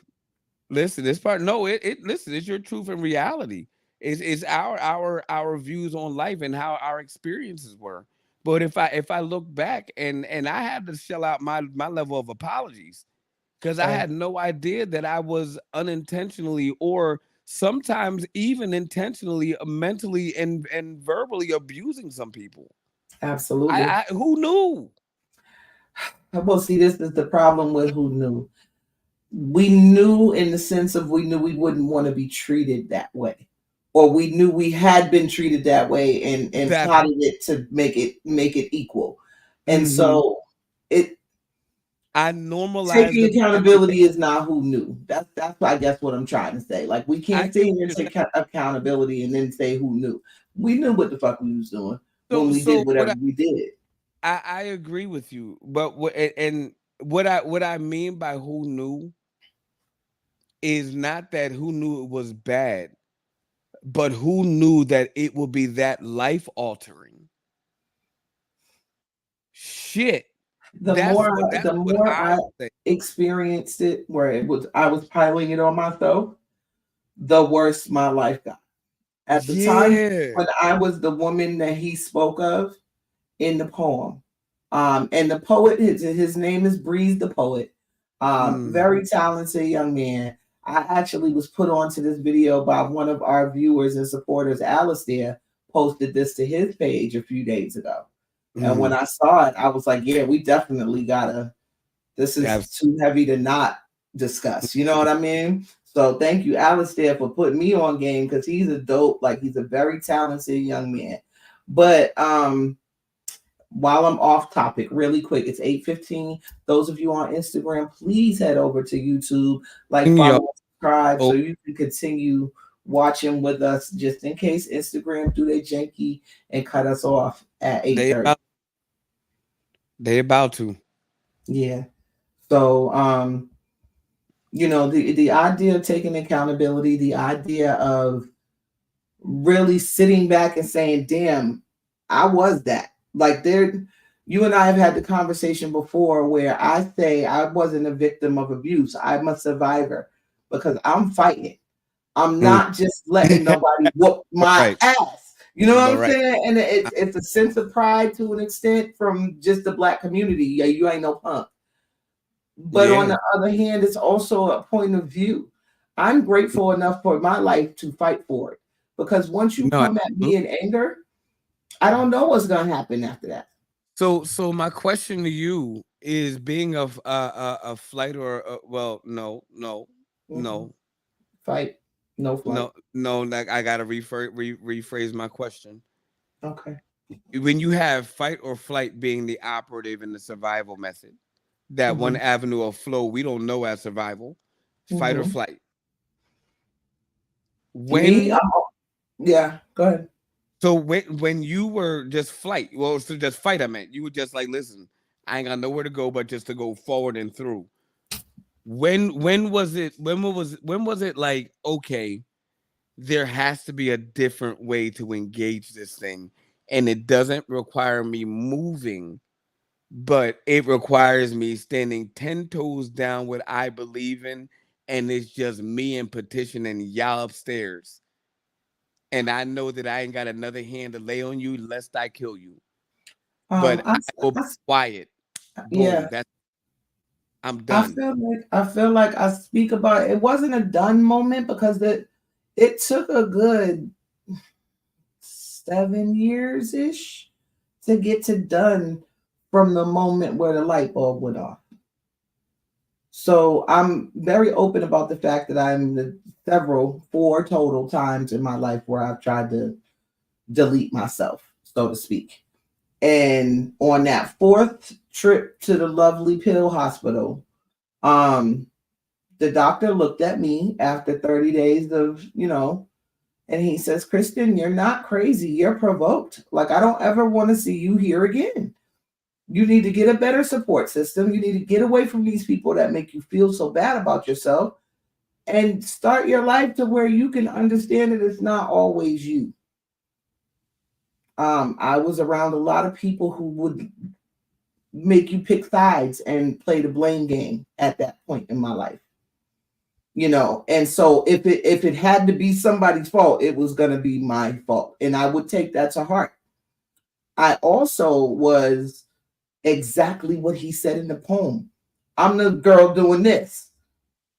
listen, this part, no, it listen, it's your truth and reality. It's our views on life and how our experiences were. But if I look back and I had to shell out my level of apologies because I Same. had no idea that I was unintentionally or sometimes even intentionally mentally and verbally abusing some people. Absolutely. I who knew? Well, see, this is the problem with who knew. We knew in the sense of we knew we wouldn't want to be treated that way. Or we knew we had been treated that way and That plotted it to make it equal. And mhm. so it I normalized taking the bad accountability behavior. is not who knew. That's I guess what I'm trying to say. Like we I can't sit get what here and you're take saying. accountability and then say who knew. We knew what the fuck we was doing when we So did whatever we did. I agree with you, but what I mean by who knew is not that who knew it was bad, but who knew that it would be that life altering shit. The more That's the what more I I'm saying. experienced it, where I was piling it on myself, the worse my life got. At the time Yeah. when I was the woman that he spoke of in the poem, and the poet, his name is Breeze the poet, Mm. very talented young man. I actually was put onto this video by one of our viewers and supporters. Alistair posted this to his page a few days ago. And when Mm. I saw it, I was like, yeah, we definitely gotta, this is Abs- too heavy to not discuss. You know what I mean? So thank you, Alistair, for putting me on game because he's a dope, like he's a very talented young man. But while I'm off topic, really quick, it's 8:15. Those of you on Instagram, please head over to YouTube, like, Yo, follow, subscribe, so oh, you can continue watching with us just in case Instagram do their janky and cut us off at they 8:30. about they about to. Yeah. So the idea of taking accountability, the idea of really sitting back and saying, damn, I was that. Like you and I have had the conversation before where I say I wasn't a victim of abuse. I'm a survivor because I'm fighting. I'm Mm. not just letting nobody whoop my Right, ass. You know what but I'm right, saying? And it's a sense of pride to an extent from just the black community. Yeah, you ain't no punk. But on yeah, the other hand, it's also a point of view. I'm grateful enough for my life to fight for it because once you no, come at me in anger, I don't know what's gonna happen after that. So my question to you is, being a flight or well, Mhm. Fight, no flight. no. Like, I gotta rephrase my question. Okay. When you have fight or flight being the operative in the survival method, that one Hmm. avenue of flow we don't know as survival, fight or Hmm. flight. Me, When yeah. Go ahead. So when you were just flight, well, so just fight, I meant you were just like, listen, I ain't got nowhere to go but just to go forward and through. When was it? When was it like, okay, there has to be a different way to engage this thing, and it doesn't require me moving, but it requires me standing 10 toes down what I believe in, and it's just me and petition and y'all upstairs. And I know that I ain't got another hand to lay on you lest I kill you. But I, I will be I, quiet. yeah. Boom. I'm done. I feel like I speak about it wasn't a done moment because it took a good 7 years ish to get to done from the moment where the light bulb went off. So I'm very open about the fact that I'm the four total times in my life where I've tried to delete myself, so to speak. And on that fourth trip to the lovely pill hospital, um, the doctor looked at me after 30 days of, and he says, Kristen, you're not crazy. You're provoked. Like, I don't ever want to see you here again. You need to get a better support system. You need to get away from these people that make you feel so bad about yourself and start your life to where you can understand that it's not always you. I was around a lot of people who would make you pick sides and play the blame game at that point in my life. And so if it had to be somebody's fault, it was going to be my fault, and I would take that to heart. I also was exactly what he said in the poem. I'm the girl doing this,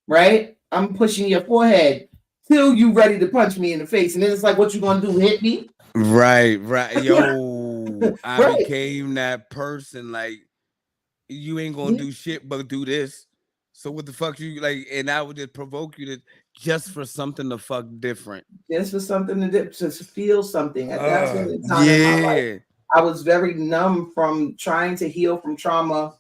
right? I'm pushing your forehead till you ready to punch me in the face, and then it's like, what you gonna do, hit me? Right. Yo, I Right. became that person. Like, you ain't gonna Yeah. do shit but do this. So what the fuck you like? And I would just provoke you to just for something to fuck different. Just for something to feel something. At that point in time in my life, Yeah. I was very numb from trying to heal from trauma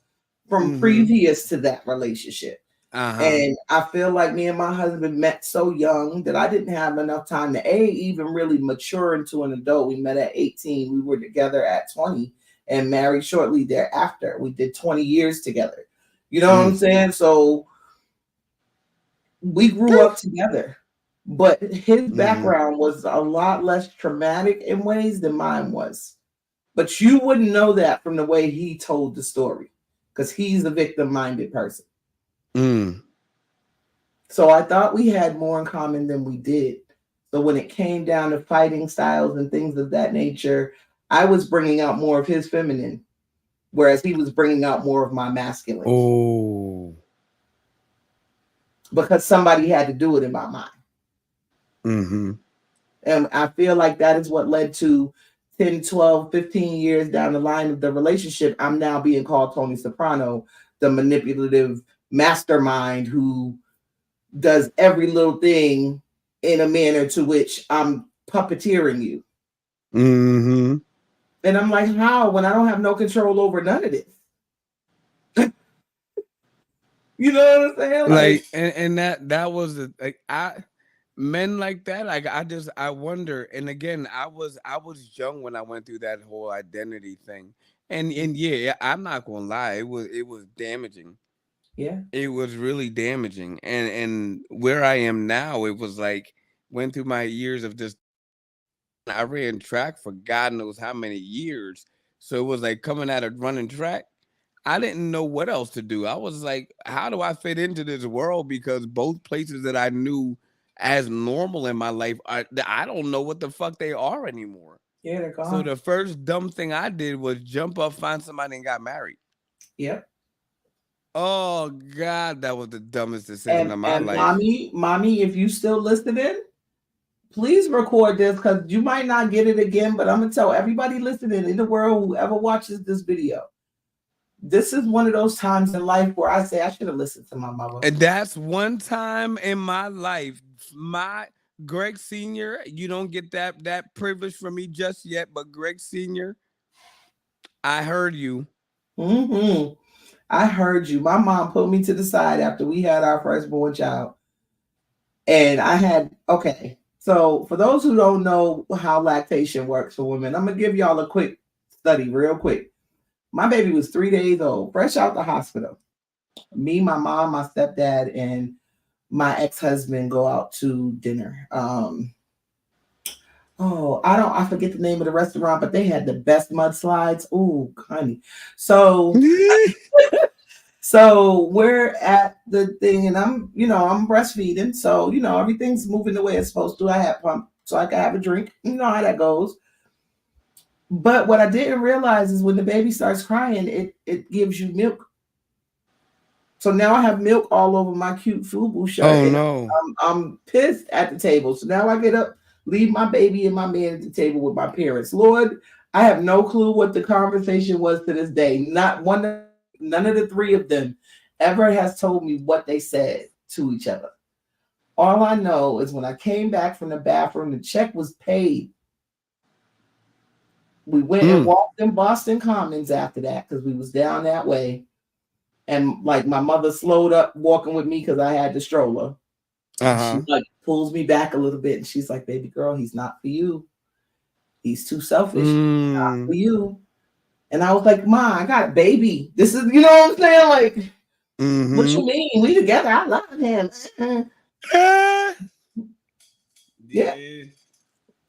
from Mm-hmm. previous to that relationship. Uh-huh. And I feel like me and my husband met so young that I didn't have enough time to even really mature into an adult. We met at 18. We were together at 20 and married shortly thereafter. We did 20 years together. You know what I'm Mm. saying? So we grew up together. But his Mm-hmm. background was a lot less traumatic in ways than mine was. But you wouldn't know that from the way he told the story because he's a victim minded person. Mm. So I thought we had more in common than we did. So when it came down to fighting styles and things of that nature, I was bringing out more of his feminine, whereas he was bringing out more of my masculine Oh. because somebody had to do it in my mind. Mm-hmm. And I feel like that is what led to 10, 12, 15 years down the line of the relationship. I'm now being called Tony Soprano, the manipulative mastermind who does every little thing in a manner to which I'm puppeteering you. Mm-hmm. And I'm like, how? When I don't have no control over none of this. You know what I'm saying? Like, Like, and that was the, like, I men like that, like, I wonder. And again, I was young when I went through that whole identity thing. And yeah, I'm not gonna lie, it was damaging. yeah. It was really damaging. And where I am now, it was like, went through my years of just, I ran track for God knows how many years. So it was like coming out of running track, I didn't know what else to do. I was like, how do I fit into this world? Because both places that I knew as normal in my life, I don't know what the fuck they are anymore. Yeah, they're So gone. the first dumb thing I did was jump up, find somebody, and got married. Yep. Oh God, that was the dumbest decision And of my and life. mommy, if you still listening, please record this because you might not get it again. But I'm gonna tell everybody listening in the world, whoever watches this video, this is one of those times in life where I say I should have listened to my mother. And that's one time in my life. My Greg Sr., you don't get that privilege from me just yet, but Greg Sr., I heard you. Mm-hmm. I heard you. My mom put me to the side after we had our firstborn child. And I had, okay. So for those who don't know how lactation works for women, I'm going to give y'all a quick study real quick. My baby was 3 days old, fresh out the hospital. Me, my mom, my stepdad, and my ex-husband go out to dinner. I forget the name of the restaurant, but they had the best mudslides. Ooh, honey. So we're at the thing, and I'm breastfeeding. So, everything's moving the way it's supposed to. I have pump so I can have a drink. You know how that goes. But what I didn't realize is when the baby starts crying, it gives you milk. So now I have milk all over my cute FUBU shirt. Oh no. I'm pissed at the table. So now I get up, leave my baby and my man at the table with my parents. Lord, I have no clue what the conversation was to this day. None of the three of them ever has told me what they said to each other. All I know is when I came back from the bathroom, the check was paid. We went and walked in Boston Commons after that because we was down that way. And like my mother slowed up walking with me because I had the stroller. She like pulls me back a little bit and she's like, baby girl, he's not for you. He's too selfish. He's not for you. And I was like, Ma, I got a baby. This is, you know what I'm saying? Like, what you mean? We together. I love him. Yeah.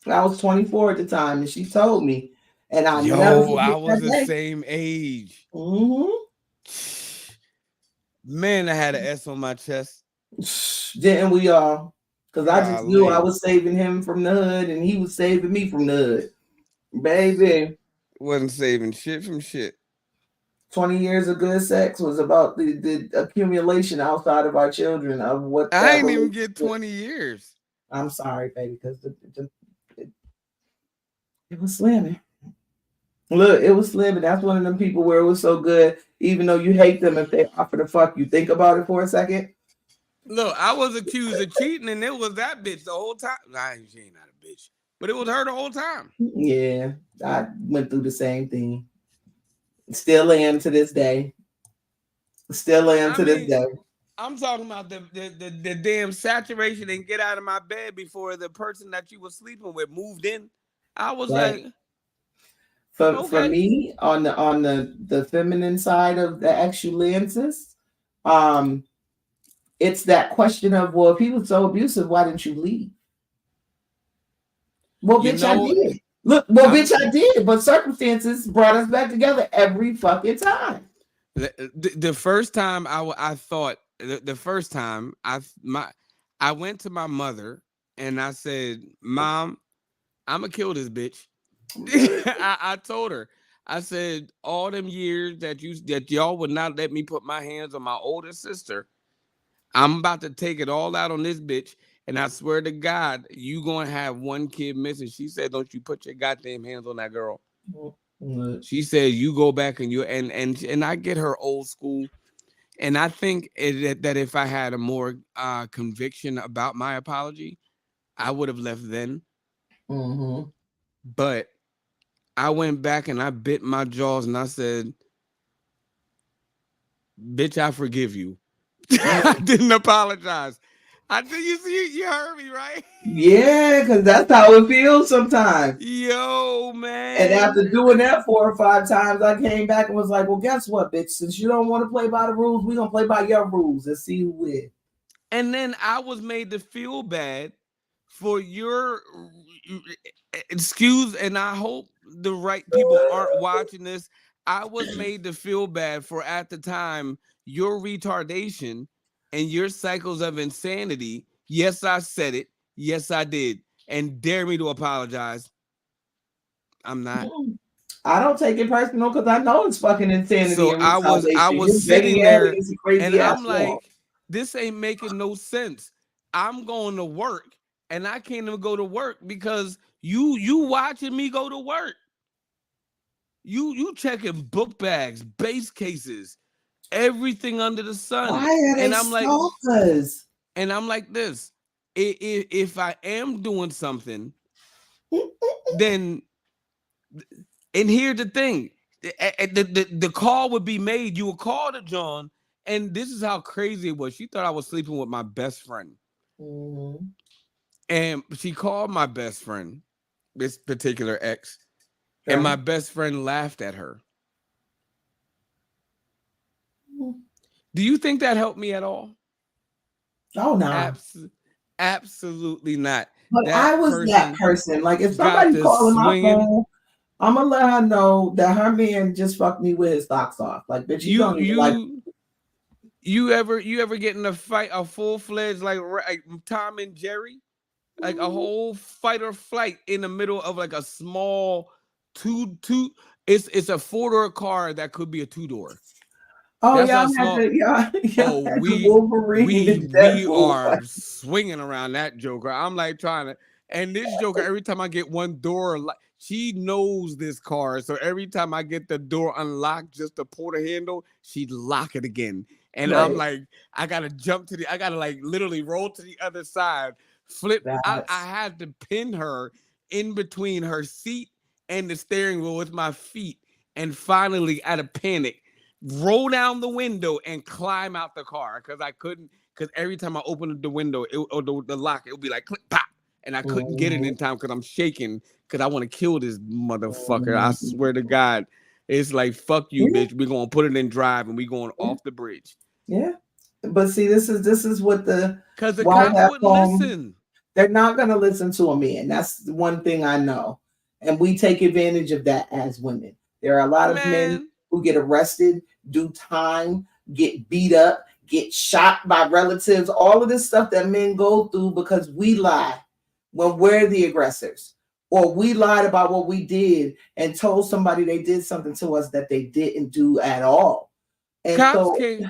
I was 24 at the time and she told me. And I was the same age. Man, I had an S on my chest. Didn't we all? Because I just knew I was saving him from the hood and he was saving me from the hood. Baby. Wasn't saving shit from shit. 20 years of good sex was about the accumulation outside of our children of what I ain't even get 20 years. I'm sorry, baby, because it was slamming. Look, it was slamming. That's one of them people where it was so good, even though you hate them if they offer to fuck you. Think about it for a second. Look, I was accused of cheating, and it was that bitch the whole time. Nah, she ain't not a bitch, but it was her the whole time. Yeah, I went through the same thing. Still am to this day. Still am to this day. I'm talking about the damn saturation and get out of my bed before the person that you were sleeping with moved in. I was like, for me on the feminine side of the exulances, it's that question of, well, if he was so abusive, why didn't you leave? Well, bitch, I did. Look, well, bitch, I did, but circumstances brought us back together every fucking time. The first time I thought the first time I went to my mother and I said, Mom, I'm gonna kill this bitch. I told her, I said, all them years that y'all would not let me put my hands on my older sister, I'm about to take it all out on this bitch. And I swear to God, you gonna have one kid missing. She said, don't you put your goddamn hands on that girl. She said, you go back and and I get her old school. And I think that if I had a more conviction about my apology, I would have left then. But I went back and I bit my jaws and I said, bitch, I forgive you. I didn't apologize. I did. You heard me, right? Yeah, because that's how it feels sometimes. Yo, man. And after doing that 4 or 5 times, I came back and was like, well, guess what, bitch? Since you don't want to play by the rules, we're going to play by your rules and see who wins. And then I was made to feel bad for your excuse, and I hope the right people aren't watching this. I was made to feel bad for, at the time, your retardation and your cycles of insanity. Yes, I said it. Yes, I did. And dare me to apologize. I'm not. I don't take it personal because I know it's fucking insanity. So I was sitting there and I'm like, this ain't making no sense. I'm going to work and I can't even go to work because you watching me go to work. You checking book bags, base cases, everything under the sun. Why are they And I'm like, stalkers? this. If I am doing something, then, and here's the thing, the call would be made. You would call to John, and this is how crazy it was. She thought I was sleeping with my best friend. Mm-hmm. And she called my best friend, this particular ex, Sure. and my best friend laughed at her. Do you think that helped me at all? Oh no. Absolutely not. But That I was that person. Like if got somebody to calling my swinging. phone, I'm gonna let her know that her man just fucked me with his socks off. Like, bitch, you don't even like. You ever get in a fight, a full-fledged like Tom and Jerry, like a whole fight or flight in the middle of like a small two. It's a 4-door car that could be a 2-door. Oh, That's y'all how had small. the y'all had the Wolverine we and Deadpool are fight. swinging around that Joker. I'm like trying to, and this Joker, every time I get one door, like she knows this car, so every time I get the door unlocked just to pull the handle, she'd lock it again, and I'm Right. like, I gotta I gotta like literally roll to the other side, flip. I That's had to pin her in between her seat and the steering wheel with my feet, and finally, out of panic, roll down the window and climb out the car because I couldn't. Because every time I opened the window or the lock, it would be like click pop, and I couldn't get it in time because I'm shaking because I want to kill this motherfucker. I swear to God, it's like fuck you, bitch. We're gonna put it in drive and we going off the bridge. yeah. But see, this is what Because the why cops that wouldn't phone. listen. They're not gonna listen to a man. That's the one thing I know, and we take advantage of that as women. There are a lot of men Man, who get arrested, do time, get beat up, get shot by relatives, all of this stuff that men go through because we lie when we're the aggressors. Or we lied about what we did and told somebody they did something to us that they didn't do at all. And cops so, can't.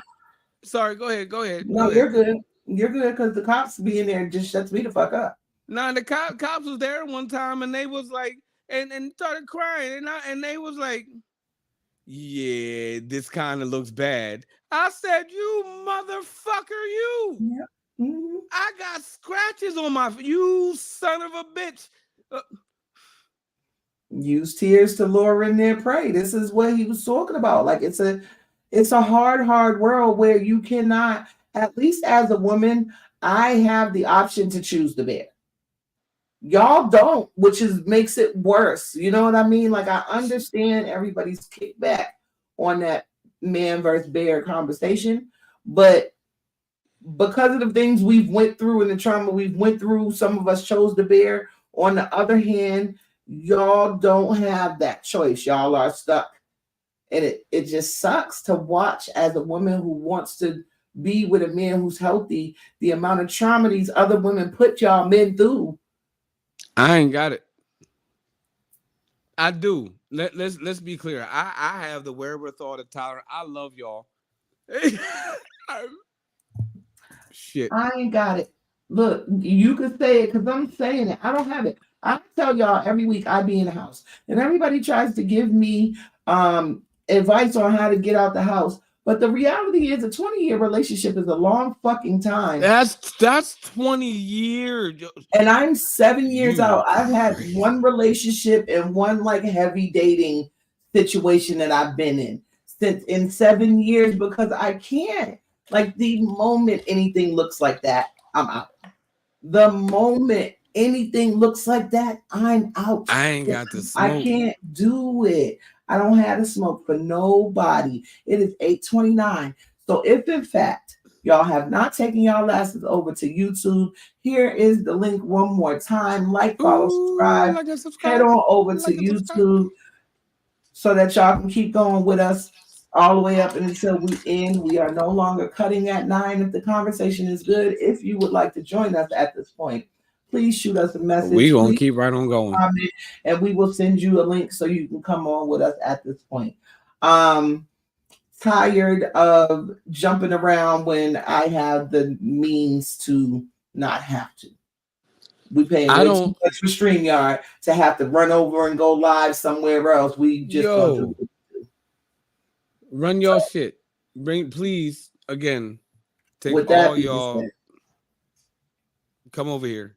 Sorry, go ahead. no, you're good. You're good because the cops being there just shuts me the fuck up. Nah, the cops was there one time and they was like, and started crying, and they was like, yeah, this kind of looks bad. I said, you motherfucker, you. Yeah. Mm-hmm. I got scratches on my, you son of a bitch. Use tears to lure in their prey. This is what he was talking about. Like it's a hard world where you cannot, at least as a woman, I have the option to choose the bear. Y'all don't, which is makes it worse. You know what I mean? Like I understand everybody's kickback on that man versus bear conversation, but because of the things we've went through and the trauma we've went through, some of us chose the bear. On the other hand, y'all don't have that choice. Y'all are stuck. And it just sucks to watch as a woman who wants to be with a man who's healthy, the amount of trauma these other women put y'all men through. I ain't got it. I do. Let's be clear. I have the wherewithal to tolerate. I love y'all. Shit. I ain't got it. Look, you could say it because I'm saying it. I don't have it. I tell y'all every week I be in the house, and everybody tries to give me advice on how to get out the house. But the reality is, a 20-year relationship is a long fucking time. That's 20 years. And I'm 7 years out. I've had one relationship and one like heavy dating situation that I've been in since in 7 years because I can't. Like the moment anything looks like that, I'm out. The moment anything looks like that, I'm out. I ain't got the smoke. I can't do it. I don't have the smoke for nobody. It is 8:29. So if in fact y'all have not taken y'all asses over to YouTube, here is the link one more time. Like, follow, subscribe. Like and subscribe. Head on over to YouTube so that y'all can keep going with us all the way up until we end. We are no longer cutting at 9 if the conversation is good. If you would like to join us at this point, please shoot us a message. We're going to keep right on going. Comment, and we will send you a link so you can come on with us at this point. Tired of jumping around when I have the means to not have to. We paying I way too don't. much for StreamYard to have to run over and go live somewhere else. We just gonna do Yo, it. run y'all shit. Please again. Take With all that being y'all. said, Come over here.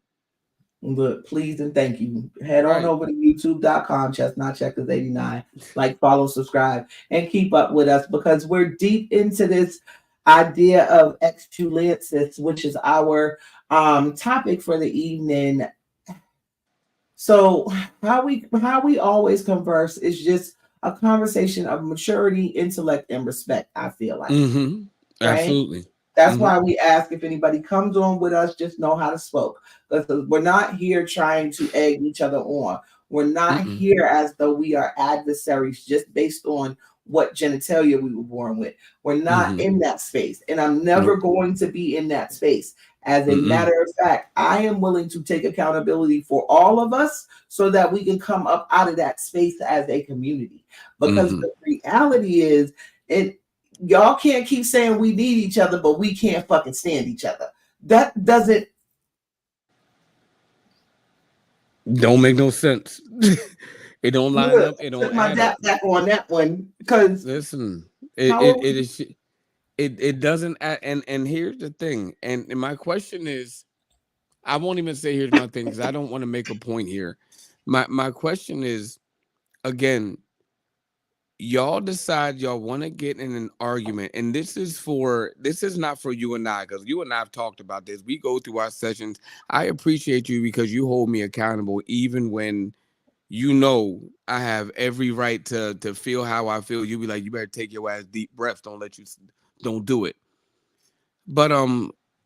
but please and thank you. Head on Right. over to youtube.com, Chestnut Checkers 89. Like, follow, subscribe, and keep up with us because we're deep into this idea of extulensis, which is our topic for the evening. So how we always converse is just a conversation of maturity, intellect, and respect, I feel like. Mm-hmm. Right? Absolutely. That's Mm-hmm. why we ask if anybody comes on with us, just know how to smoke. Because we're not here trying to egg each other on. We're not here as though we are adversaries just based on what genitalia we were born with. We're not in that space. And I'm never going to be in that space. As a matter of fact, I am willing to take accountability for all of us so that we can come up out of that space as a community. Because the reality is, y'all can't keep saying we need each other, but we can't fucking stand each other. That doesn't don't make no sense. It don't line up. It don't took my add up. back on that one because Listen, it doesn't add, and here's the thing, and my question is, I won't even say here's my thing because I don't want to make a point here. My question is, again, y'all decide y'all want to get in an argument, and this is not for you and I, because you and I have talked about this. We go through our sessions. I appreciate you because you hold me accountable even when I have every right to feel how I feel. You be like, you better take your ass deep breaths. Don't do it. But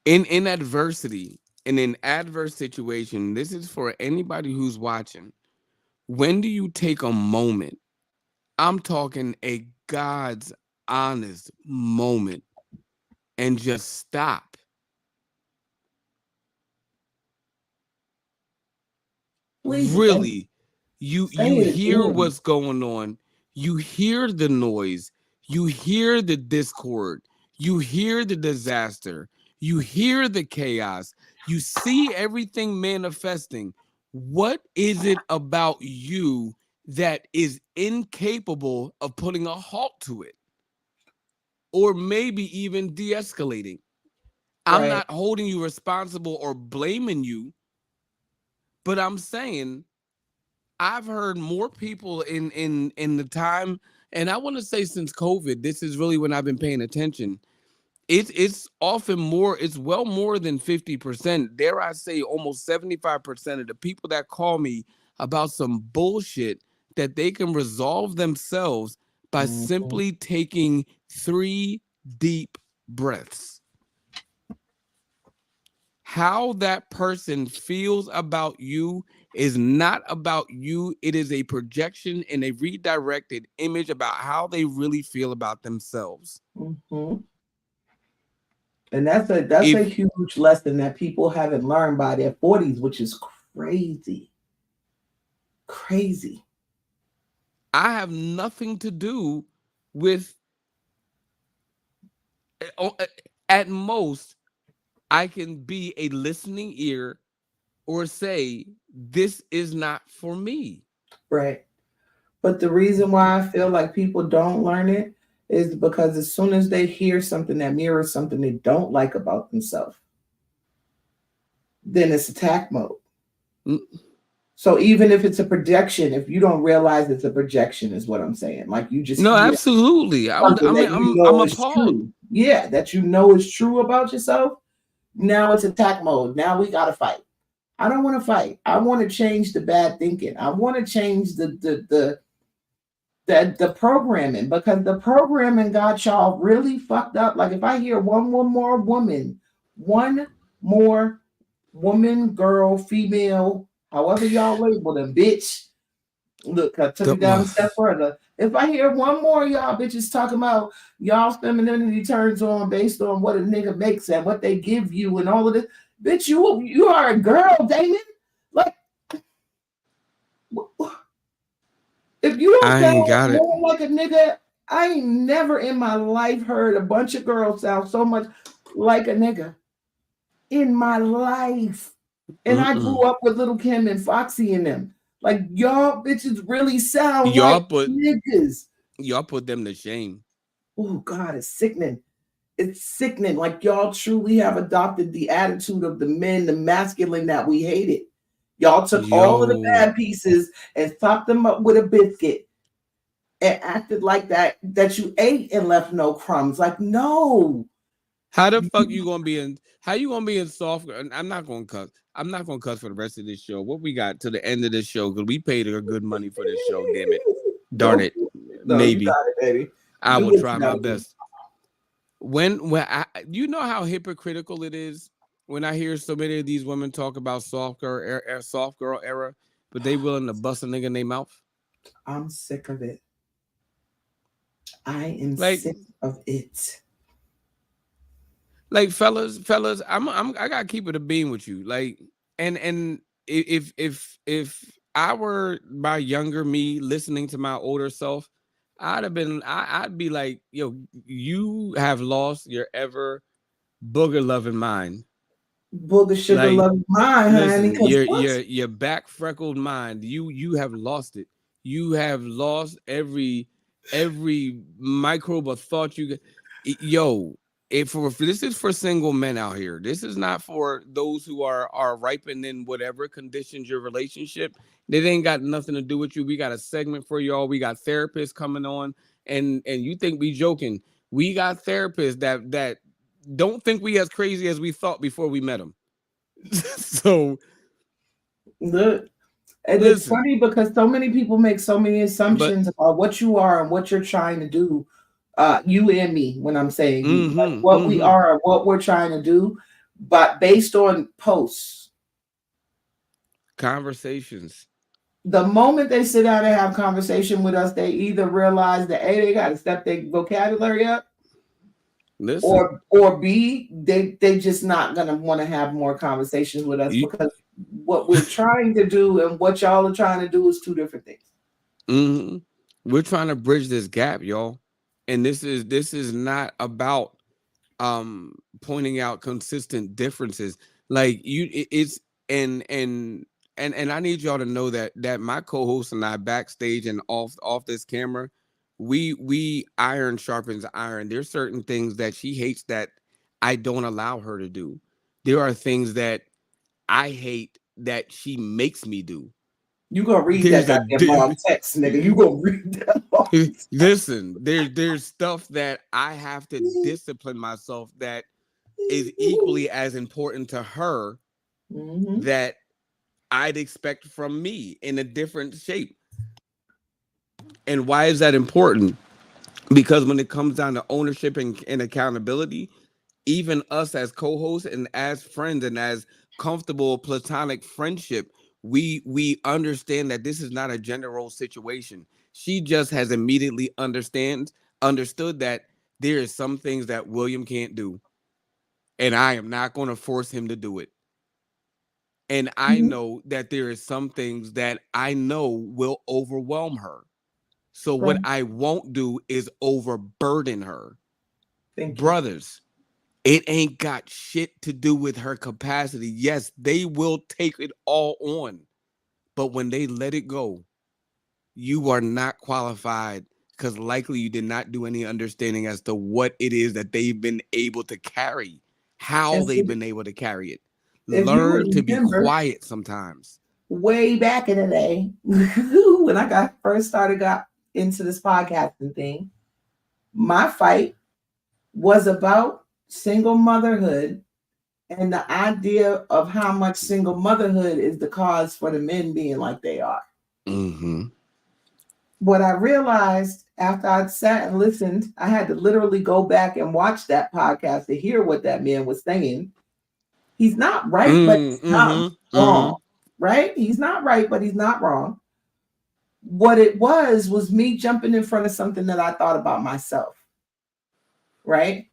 in adversity, in an adverse situation, this is for anybody who's watching. When do you take a moment? I'm talking a God's honest moment and just stop. Really, you hear what's going on, you hear the noise, you hear the discord, you hear the disaster, you hear the chaos, you see everything manifesting. What is it about you that is incapable of putting a halt to it, or maybe even de-escalating? I'm not holding you responsible or blaming you, but I'm saying I've heard more people in the time, and I want to say since COVID, this is really when I've been paying attention. It's often more, it's well more than 50%. Dare I say almost 75% of the people that call me about some bullshit that they can resolve themselves by simply taking 3 deep breaths. How that person feels about you is not about you. It is a projection and a redirected image about how they really feel about themselves. And that's a huge lesson that people haven't learned by their 40s, which is crazy. Crazy. I have nothing to do with, at most, I can be a listening ear or say, this is not for me. Right. But the reason why I feel like people don't learn it is because as soon as they hear something that mirrors something they don't like about themselves, then it's attack mode. So even if it's a projection, if you don't realize it's a projection, is what I'm saying. Like you just absolutely. I'm appalled. Yeah, that you know is true about yourself. Now it's attack mode. Now we gotta fight. I don't want to fight. I want to change the bad thinking. I want to change the programming, because the programming got y'all really fucked up. Like if I hear one more woman, girl, female, however y'all label them, bitch. Look, I took it down a step further. If I hear one more y'all bitches talking about y'all's femininity turns on based on what a nigga makes and what they give you and all of this, bitch, you are a girl, Damon. Like, if you don't sound more like a nigga, I ain't never in my life heard a bunch of girls sound so much like a nigga. In my life. And I grew up with Little Kim and Foxy and them. Like, y'all bitches really sound like niggas. Y'all put them to shame. Oh, God, it's sickening. It's sickening. Like, y'all truly have adopted the attitude of the men, the masculine that we hated. Y'all took all of the bad pieces and topped them up with a biscuit and acted like that you ate and left no crumbs. Like, no. How the fuck you gonna be in? How you gonna be in soft? I'm not gonna cuss. I'm not gonna cuss for the rest of this show. What we got to the end of this show? Because we paid her good money for this show. Damn it, darn it. No, Maybe you got it, baby. I will try my best. When you know how hypocritical it is when I hear so many of these women talk about soft girl era, but they willing to bust a nigga in their mouth. I'm sick of it. I am sick of it. Like fellas, I gotta keep it a beam with you. Like, and if I were my younger me listening to my older self, I'd be like, yo, you have lost your ever booger loving mind. Booger sugar loving mind, honey. Your back freckled mind. You have lost it. You have lost every microbe of thought you. Yo, if this is for single men out here, this is not for those who are ripened in whatever conditions your relationship. It ain't got nothing to do with you. We got a segment for y'all. We got therapists coming on, and you think we joking? We got therapists that don't think we as crazy as we thought before we met them. So look, and it's funny because so many people make so many assumptions about what you are and what you're trying to do. You and me, when I'm saying like what we are and what we're trying to do, but based on posts, conversations. The moment they sit down and have conversation with us, they either realize that A, they got to step their vocabulary up, or B, they just not gonna want to have more conversations with us because what we're trying to do and what y'all are trying to do is two different things. We're trying to bridge this gap, y'all. And this is not about pointing out consistent differences. Like it's and I need y'all to know that my co-host and I backstage and off this camera, we iron sharpens iron. There's certain things that she hates that I don't allow her to do. There are things that I hate that she makes me do. You gonna read that goddamn long text, nigga. You gonna read that. Listen, there's stuff that I have to discipline myself that is equally as important to her that I'd expect from me in a different shape. And why is that important? Because when it comes down to ownership and accountability, even us as co-hosts and as friends and as comfortable platonic friendship, we understand that this is not a gender role situation. She just has immediately understood that there is some things that William can't do, and I am not going to force him to do it. And I know that there is some things that I know will overwhelm her. So what I won't do is overburden her. Brothers, it ain't got shit to do with her capacity. Yes, they will take it all on. But when they let it go, you are not qualified because likely you did not do any understanding as to what it is that they've been able to carry, how they've been able to carry it. Learn to be quiet sometimes. Way back in the day, when I got into this podcasting thing, my fight was about single motherhood and the idea of how much single motherhood is the cause for the men being like they are. What I realized after I'd sat and listened, I had to literally go back and watch that podcast to hear what that man was saying. He's not right, but he's not wrong. Right? He's not right, but he's not wrong. What it was me jumping in front of something that I thought about myself. Right?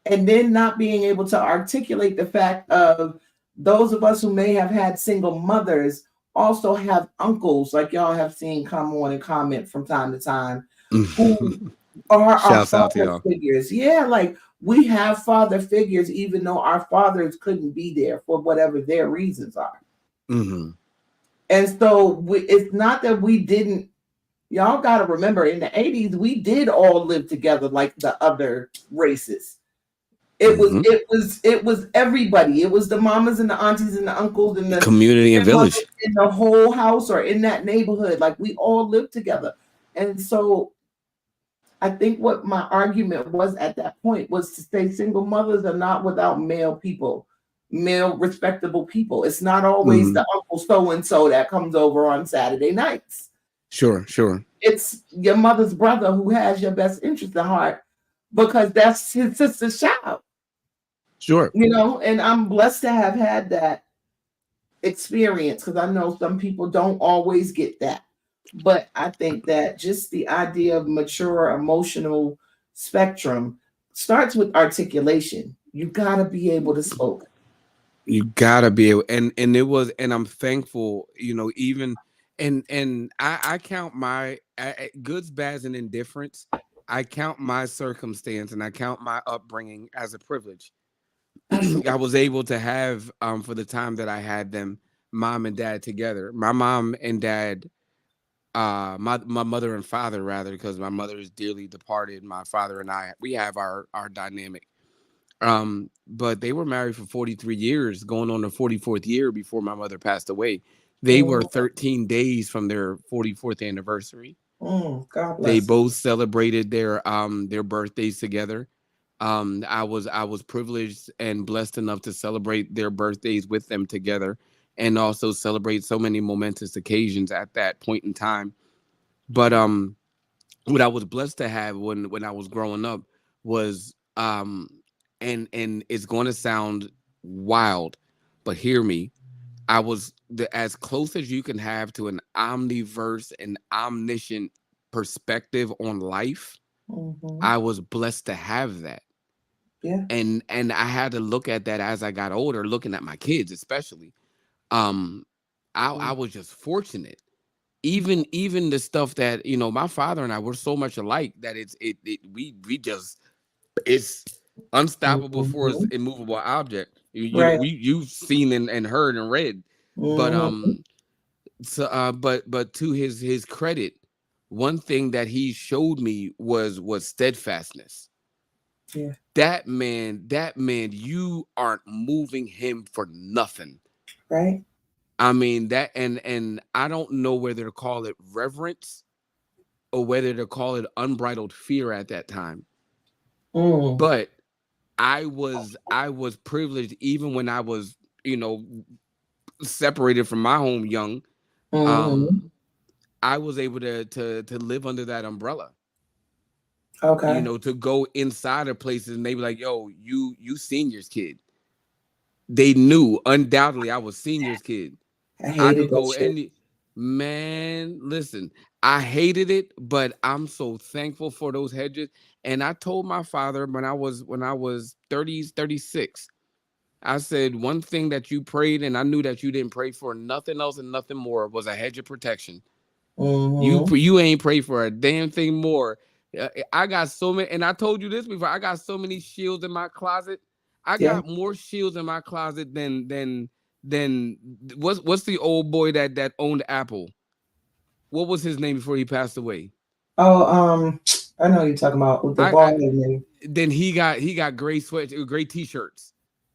And then not being able to articulate the fact of those of us who may have had single mothers also have uncles, like y'all have seen come on and comment from time to time, who are our father figures. Yeah, like we have father figures, even though our fathers couldn't be there for whatever their reasons are. Mm-hmm. And so it's not that we didn't. Y'all got to remember, in the 80s, we did all live together like the other races. It was everybody. It was the mamas and the aunties and the uncles and the community and village in the whole house or in that neighborhood. Like we all lived together. And so I think what my argument was at that point was to say single mothers are not without male people, male respectable people. It's not always the uncle so-and-so that comes over on Saturday nights. Sure. It's your mother's brother who has your best interest at heart because that's his sister's child. Sure. You know, and I'm blessed to have had that experience because I know some people don't always get that. But I think that just the idea of mature emotional spectrum starts with articulation. You got to be able to speak. You got to be able, and it was, and I'm thankful, you know, even, and I count my goods, bads, and indifference. I count my circumstance and I count my upbringing as a privilege. I was able to have, for the time that I had them, mom and dad together. My mom and dad, my mother and father, rather, because my mother is dearly departed. My father and I, we have our dynamic. But they were married for 43 years, going on the 44th year before my mother passed away. They were 13 days from their 44th anniversary. God bless. They both celebrated their birthdays together. I was privileged and blessed enough to celebrate their birthdays with them together, and also celebrate so many momentous occasions at that point in time. But what I was blessed to have when I was growing up was and it's going to sound wild, but hear me. I was as close as you can have to an omniverse and omniscient perspective on life. I was blessed to have that. Yeah. And I had to look at that as I got older, looking at my kids, especially. I was just fortunate. Even the stuff that, you know, my father and I were so much alike that we just, it's unstoppable for us, immovable object. You've seen and heard and read. But but to his credit, one thing that he showed me was steadfastness. Yeah. That man, you aren't moving him for nothing. Right. I mean, that, and I don't know whether to call it reverence or whether to call it unbridled fear at that time. But I was privileged, even when I was, you know, separated from my home young. I was able to live under that umbrella. Okay. You know, to go inside of places and they be like, yo, you seniors kid. They knew undoubtedly I was seniors kid. I could go any, man, listen, I hated it, but I'm so thankful for those hedges. And I told my father when I was 36, I said, one thing that you prayed and I knew that you didn't pray for nothing else and nothing more was a hedge of protection. You ain't pray for a damn thing more. I got so many, and I told you this before, I got so many shields in my closet. I got more shields in my closet than what's the old boy that owned Apple? What was his name before he passed away? Oh, I know you're talking about with the ball name. Then he got gray sweats, gray t-shirts.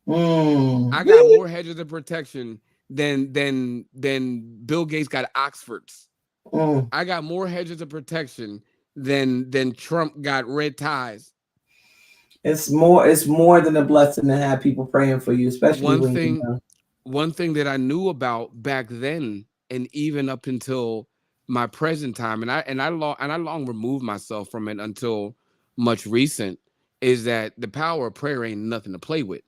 I got more hedges of protection than Bill Gates got Oxfords. I got more hedges of protection than Trump got red ties. It's more than a blessing to have people praying for you, especially one thing that I knew about back then, and even up until my present time, and I long removed myself from it until much recent, is that the power of prayer ain't nothing to play with.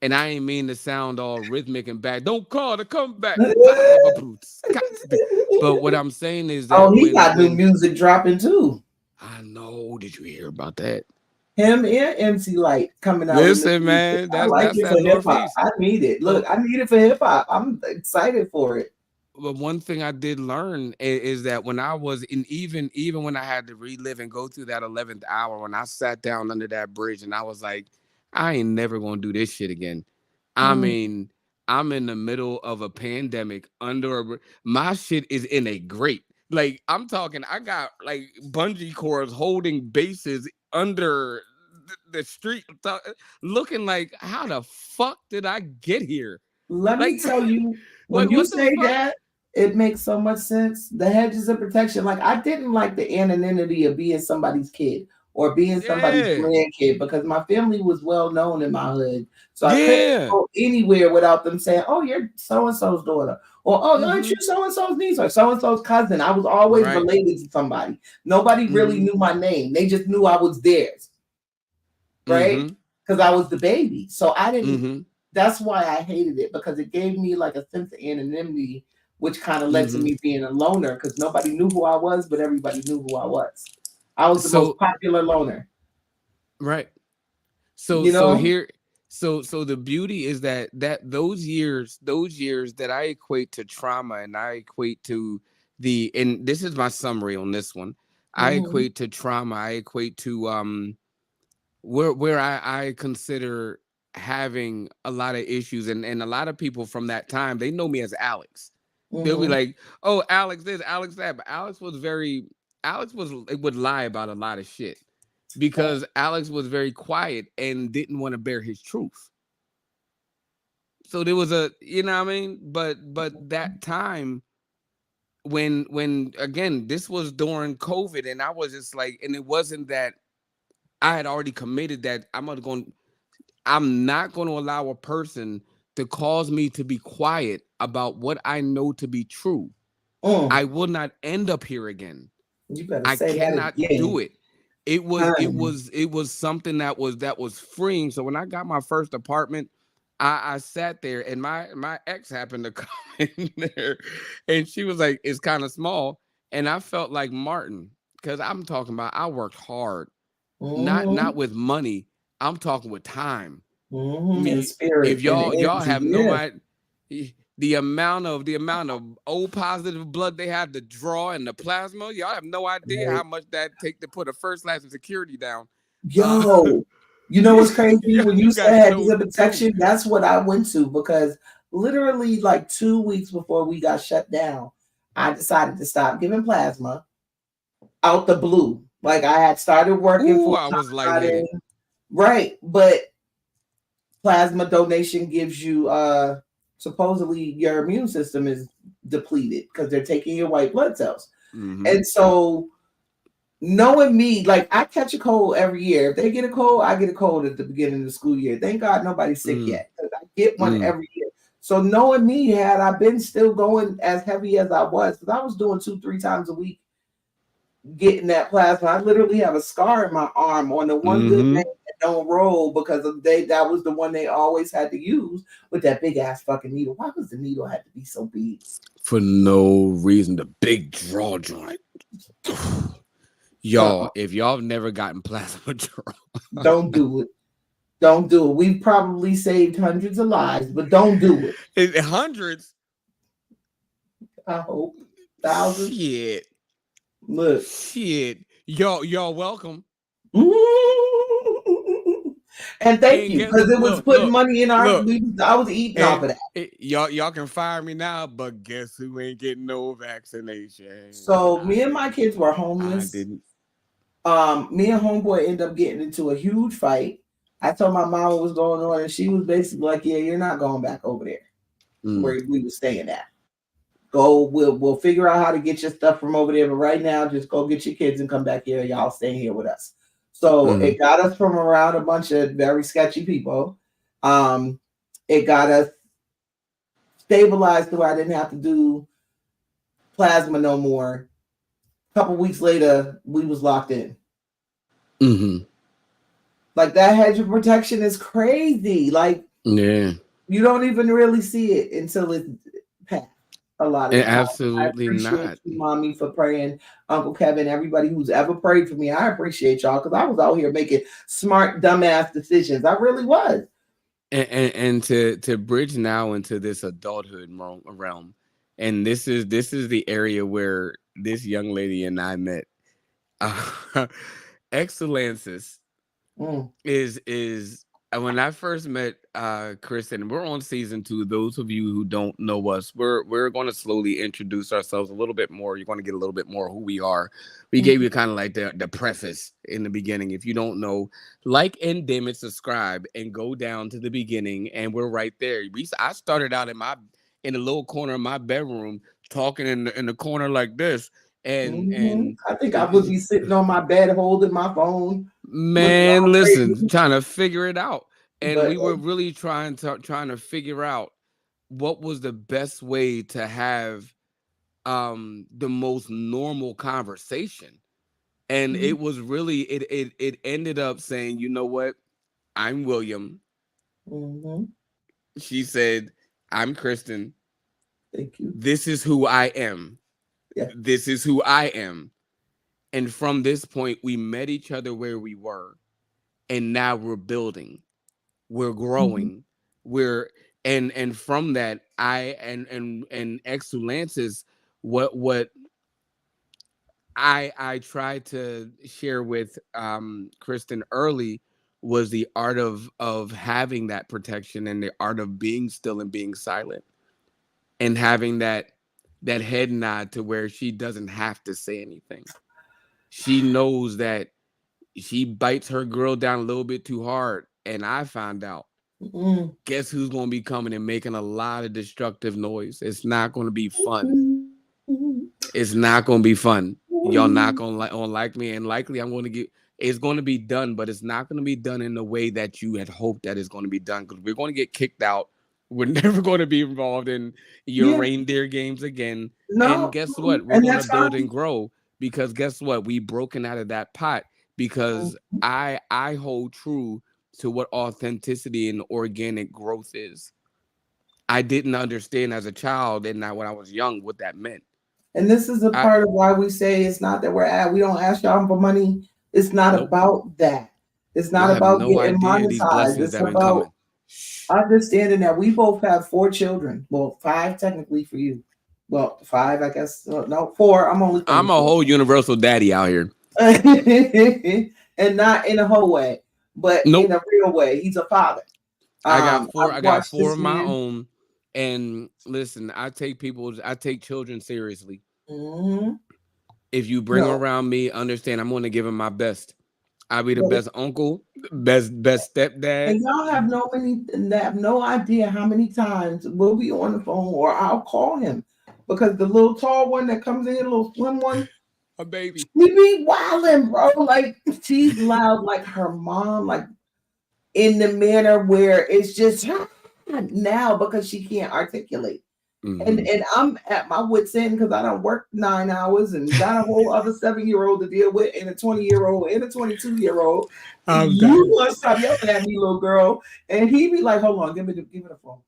And I ain't mean to sound all rhythmic and bad. Don't call to come back. But what I'm saying is that he got new music dropping too. I know. Did you hear about that? Him and MC Light coming out. Listen, man, that's it for hip hop. I need it. Look, I need it for hip hop. I'm excited for it. but one thing I did learn is that when I was in, even when I had to relive and go through that 11th hour, when I sat down under that bridge and I was like, I ain't never gonna do this shit again. I Mm. mean, I'm in the middle of a pandemic under my shit is in a grate. Like I'm talking, I got like bungee cords holding bases under the street, looking like, how the fuck did I get here? Let me Like, tell you, when like you what the say fuck? that, it makes so much sense. The hedges of protection. Like I didn't like the anonymity of being somebody's kid or being somebody's Yeah, grandkid because my family was well known in my hood. So I couldn't yeah. go anywhere without them saying, "Oh, you're so and so's daughter," or "Oh, aren't you Mm-hmm. so and so's niece or so and so's cousin?" I was always Right. related to somebody. Nobody really Mm-hmm. knew my name. They just knew I was theirs, right? Mm-hmm. Because I was the baby. So I didn't. Mm-hmm. That's why I hated it because it gave me like a sense of anonymity, which kind of led to Mm-hmm. me being a loner because nobody knew who I was, but everybody knew who I was. I was the most So popular loner, right. So you so know? here so the beauty is that those years that I equate to trauma, and I equate to and this is my summary on this one. I Mm-hmm. equate to trauma. I equate to where I consider having a lot of issues, and a lot of people from that time, they know me as Alex. They'll be Mm-hmm. like, "Oh, Alex this, Alex that," but Alex would lie about a lot of shit because Alex was very quiet and didn't want to bear his truth. So there was you know what I mean? But that time when again, this was during COVID, and I was just like, and it wasn't that I had already committed that I'm not going to allow a person to cause me to be quiet about what I know to be true. Mm. I will not end up here again. You better I say that cannot do again. it. It was it Honey. was it was something that was freeing. So when I got my first apartment, I sat there, and my ex happened to come in there, and she was like, "It's kind of small," and I felt like Martin, because I'm talking about, I worked hard, not Mm-hmm. with money. I'm talking with time. Mm-hmm. In Me, spirit if and y'all energy. have no Yeah. idea the amount of O positive blood they have to draw in the plasma, y'all have no idea Right. how much that take to put a first class of security down. Uh, Yo, you know what's crazy? yeah, When you you got to said know the too. protection, that's what I went to because literally like 2 weeks before we got shut down, I decided to stop giving plasma out the blue. Like I had started working Ooh, full I was time, lightheaded. right? But plasma donation gives you supposedly your immune system is depleted because they're taking your white blood cells. Mm-hmm. And so knowing me, like I catch a cold every year. If they get a cold, I get a cold at the beginning of the school year. Thank God nobody's sick Mm, yet because I get one mm, every year. So knowing me, had I been still going as heavy as I was, because I was doing 2, 3 times a week getting that plasma. I literally have a scar in my arm on the one good mm-hmm. name that don't roll because of that was the one they always had to use with that big ass fucking needle. Why does the needle have to be so big? For no reason, the big draw joint. Y'all, Uh-uh. if y'all have never gotten plasma draw, Don't do it. Don't do it. We've probably saved hundreds of lives, but don't do it. hundreds, I hope. Thousands. shit, Look. shit, y'all welcome. And thank And you, get because it was look, putting look, money in our look, I was eating off and of that. y'all can fire me now, but guess who ain't getting no vaccination? So I me and my didn't. kids were I homeless. didn't. Me and homeboy ended up getting into a huge fight. I told my mom what was going on, and she was basically like, "Yeah, you're not going back over there Mm, where we were staying at. Go, we'll figure out how to get your stuff from over there, but right now, just go get your kids and come back here. Y'all staying here with us." So mm, it got us from around a bunch of very sketchy people. Um, it got us stabilized to where I didn't have to do plasma no more. A couple weeks later, we was locked in. mm-hmm. Like that hedge of protection is crazy. Like Yeah, you don't even really see it until it's past a lot of the time. I absolutely appreciate not. you, mommy, for praying. Uncle Kevin, everybody who's ever prayed for me. I appreciate y'all because I was out here making smart, dumbass decisions. I really was. And to bridge now into this adulthood realm, and this is the area where this young lady and I met. Excellences Mm. is when I first met Kristen, we're on season 2. Those of you who don't know us, we're going to slowly introduce ourselves a little bit more. You're going to get a little bit more who we are. We gave you kind of like the preface in the beginning. If you don't know, like and dim and subscribe and go down to the beginning, and we're right there. I started out in the little corner of my bedroom talking in the corner like this, and I think I would be sitting on my bed holding my phone. man, listen, trying to figure it out. And But we were really trying to figure out what was the best way to have the most normal conversation. And it was really it ended up saying, you know what? I'm William. She said, I'm Kristen. Thank you. This is who I am. Yeah. This is who I am. And from this point, we met each other where we were. And now we're building. We're growing. We're and from that, I and excellences, what I tried to share with Kristen early was the art of having that protection and the art of being still and being silent and having that head nod to where she doesn't have to say anything. She knows that she bites her girl down a little bit too hard, and I found out. Guess who's going to be coming and making a lot of destructive noise? It's not going to be fun. It's not going to be fun. Y'all not going to like me, and likely I'm going to get. It's going to be done, but it's not going to be done in the way that you had hoped that it's going to be done, because we're going to get kicked out. We're never going to be involved in your reindeer games again. No, And guess what? We're and going that's to build fine. and grow, because guess what? We broken out of that pot, because I hold true to what authenticity and organic growth is. I didn't understand as a child and now when I was young what that meant. And this is a part of why we say it's not that we don't ask y'all for money. It's not about that. It's not about getting monetized. It's about understanding that we both have 4 children. Well, 5 technically for you. Well, 5, I guess. No, 4. I'm a whole universal daddy out here. And not in a whole way, but in a real way. He's a father. I got 4 of my own. And listen, I take children seriously. If you bring them around me, understand I'm going to give them my best. I'll be the best uncle, best stepdad. And y'all have no idea how many times we'll be on the phone or I'll call him, because the little tall one that comes in, the little slim one, a baby, we be wilding, bro. Like, she's loud like her mom, like in the manner where it's just now because she can't articulate. And I'm at my wit's end because I don't work 9 hours and got a whole other 7-year-old to deal with, and a 20-year-old and a 22-year-old. You want to stop yelling at me, little girl? And he be like, "Hold on, give me the phone."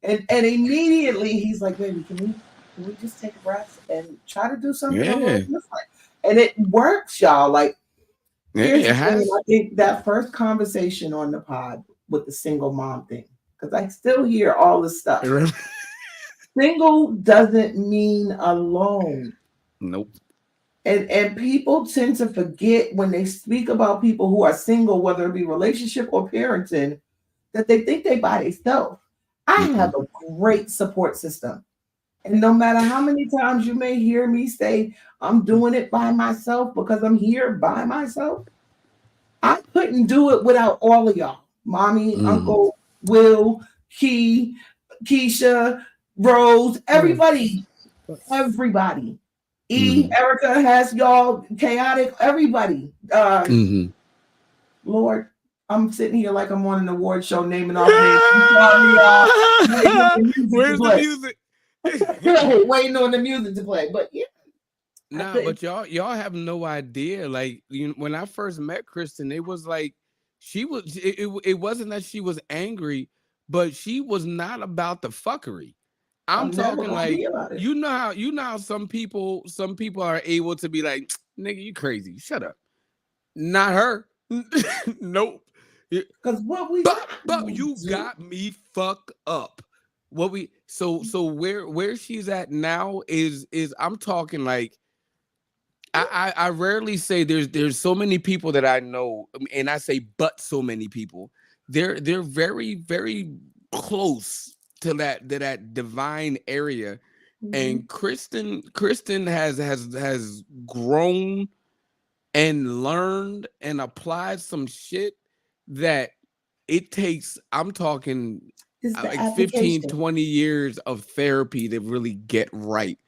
And immediately he's like, "Baby, can we just take a breath and try to do something a little different?" And it works, y'all. Like, here's the thing. I think that first conversation on the pod with the single mom thing, because I still hear all this stuff. Single doesn't mean alone. Nope. And people tend to forget when they speak about people who are single, whether it be relationship or parenting, that they think they by themselves. I have a great support system. And no matter how many times you may hear me say I'm doing it by myself because I'm here by myself, I couldn't do it without all of y'all. Mommy, Uncle, Will, Keisha, Rose, everybody. Erica has y'all, chaotic, everybody. Lord, I'm sitting here like I'm on an award show naming off names. Where's the music? Waiting on the music to play. But yeah. But y'all have no idea. Like, when I first met Kristen, it was like it wasn't that she was angry, but she was not about the fuckery. I'm talking like, you know how some people are able to be like, "Nigga, you crazy, shut up." Not her. Nope. Because what we but you got me fucked up. where she's at now is I'm talking like I rarely say there's so many people that I know, and I say but so many people. They're very, very close to that divine area. And Kristen has grown and learned and applied some shit that it takes, I'm talking It's the like 15, application. 20 years of therapy to really get right.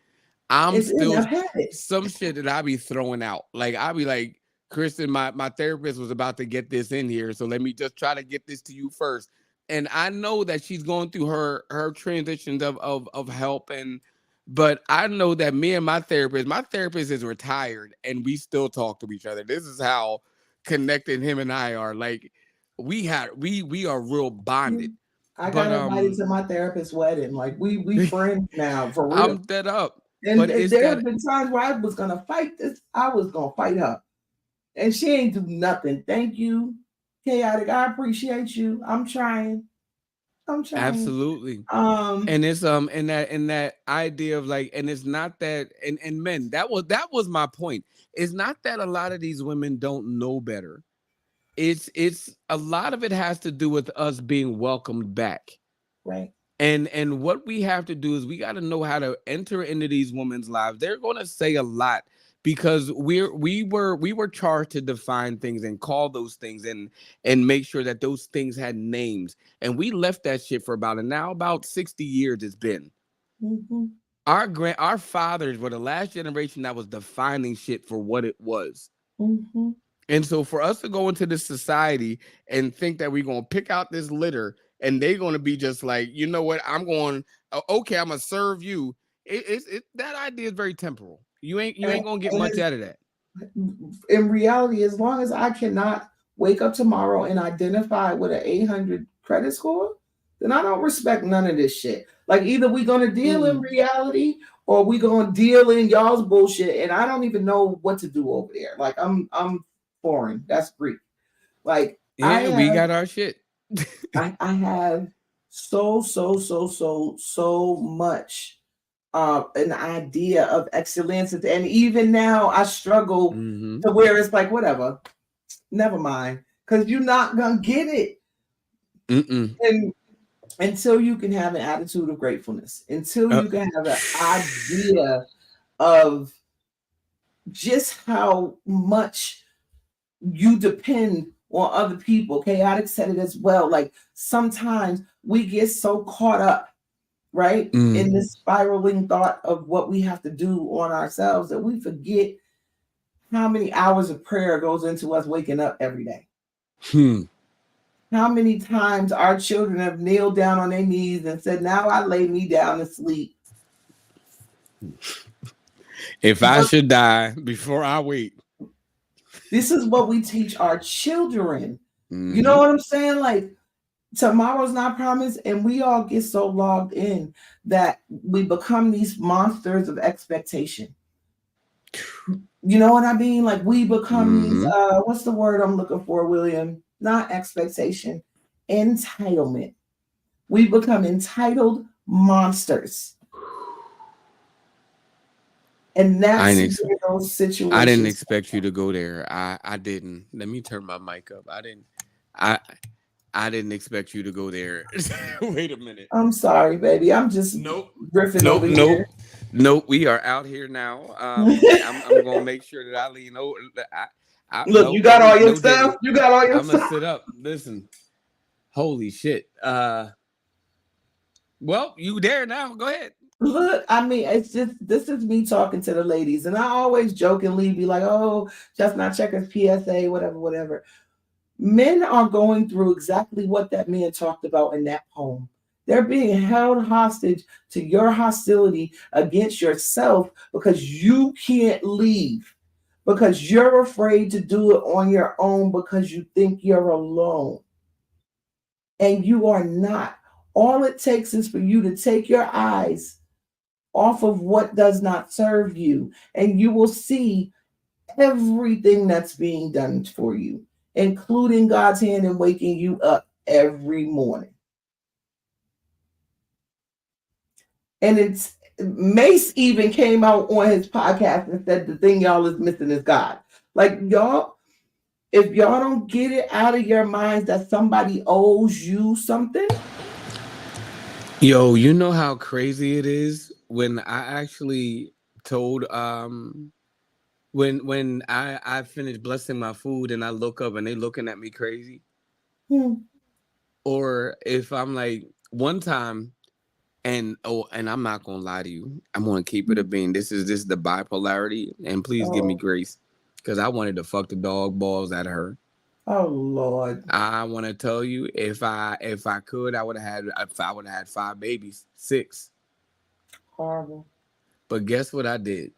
I'm And still I've had it. some shit that I be throwing out. Like I be like, Kristen, my therapist was about to get this in here, so let me just try to get this to you first. And I know that she's going through her transitions of help, and but I know that me and my therapist is retired, and we still talk to each other. This is how connected him and I are. Like we are real bonded. I But got invited to my therapist's wedding. Like we friends now for real. I'm dead up. And But it's there have that been times where I was gonna fight this. I was gonna fight her, and she ain't do nothing. Thank you, chaotic. I appreciate you. I'm trying. I'm trying. absolutely. Um, And it's in that idea of like, and it's not that, and men, that was my point. It's not that a lot of these women don't know better. It's a lot of it has to do with us being welcomed back. right. And what we have to do is we got to know how to enter into these women's lives. They're going to say a lot because we were charged to define things and call those things and make sure that those things had names. And we left that shit for about 60 years it's been. Mm-hmm. Our fathers were the last generation that was defining shit for what it was. Mm-hmm. And so for us to go into this society and think that we're going to pick out this litter and they're going to be just like, you know what, I'm going, okay, I'm going to serve you. That idea is very temporal. You ain't going to get much out of that. In reality, as long as I cannot wake up tomorrow and identify with an 800 credit score, then I don't respect none of this shit. Like either we gonna deal in reality or we gonna deal in y'all's bullshit, and I don't even know what to do over there. Like I'm foreign. That's Greek. Like Yeah, we got our shit. I have so much an idea of excellence, and even now I struggle to where it's like whatever, never mind, because you're not gonna get it. And until you can have an attitude of gratefulness, until you can have an idea of just how much you depend on other people. Chaotic said it as well. Like sometimes we get so caught up, right, in this spiraling thought of what we have to do on ourselves that we forget how many hours of prayer goes into us waking up every day. How many times our children have kneeled down on their knees and said, now I lay me down to sleep. If I should die before I wait. This is what we teach our children. You know what I'm saying? Like tomorrow's not promised, and we all get so logged in that we become these monsters of expectation. You know what I mean? Like we become these, what's the word I'm looking for, William? Not expectation, entitlement. We become entitled monsters. And that's where those situations. I didn't expect you to go there. I didn't. Let me turn my mic up. I didn't expect you to go there. Wait a minute. I'm sorry, baby. I'm just riffing over here. Nope. We are out here now. I'm gonna make sure that I lean over. Look, you got all your stuff. You got all your stuff. I'm gonna sit up. Listen. Holy shit. Well, you there now. Go ahead. Look, I mean, it's just this is me talking to the ladies, and I always jokingly be like, "Oh, just not checkers, PSA, whatever." Men are going through exactly what that man talked about in that poem. They're being held hostage to your hostility against yourself because you can't leave, because you're afraid to do it on your own because you think you're alone. And you are not. All it takes is for you to take your eyes off of what does not serve you, and you will see everything that's being done for you, including God's hand in waking you up every morning. And it's Mace even came out on his podcast and said the thing y'all is missing is God. Like y'all, if y'all don't get it out of your minds that somebody owes you something. Yo, you know how crazy it is when I actually told when I finished blessing my food and I look up and they looking at me crazy. Or if I'm like one time and I'm not gonna lie to you, I'm gonna keep it a bean. This is the bipolarity, and please give me grace. Because I wanted to fuck the dog balls out of her. Oh Lord. I want to tell you, if I could, I would have had 5 babies, 6. Horrible. But guess what I did?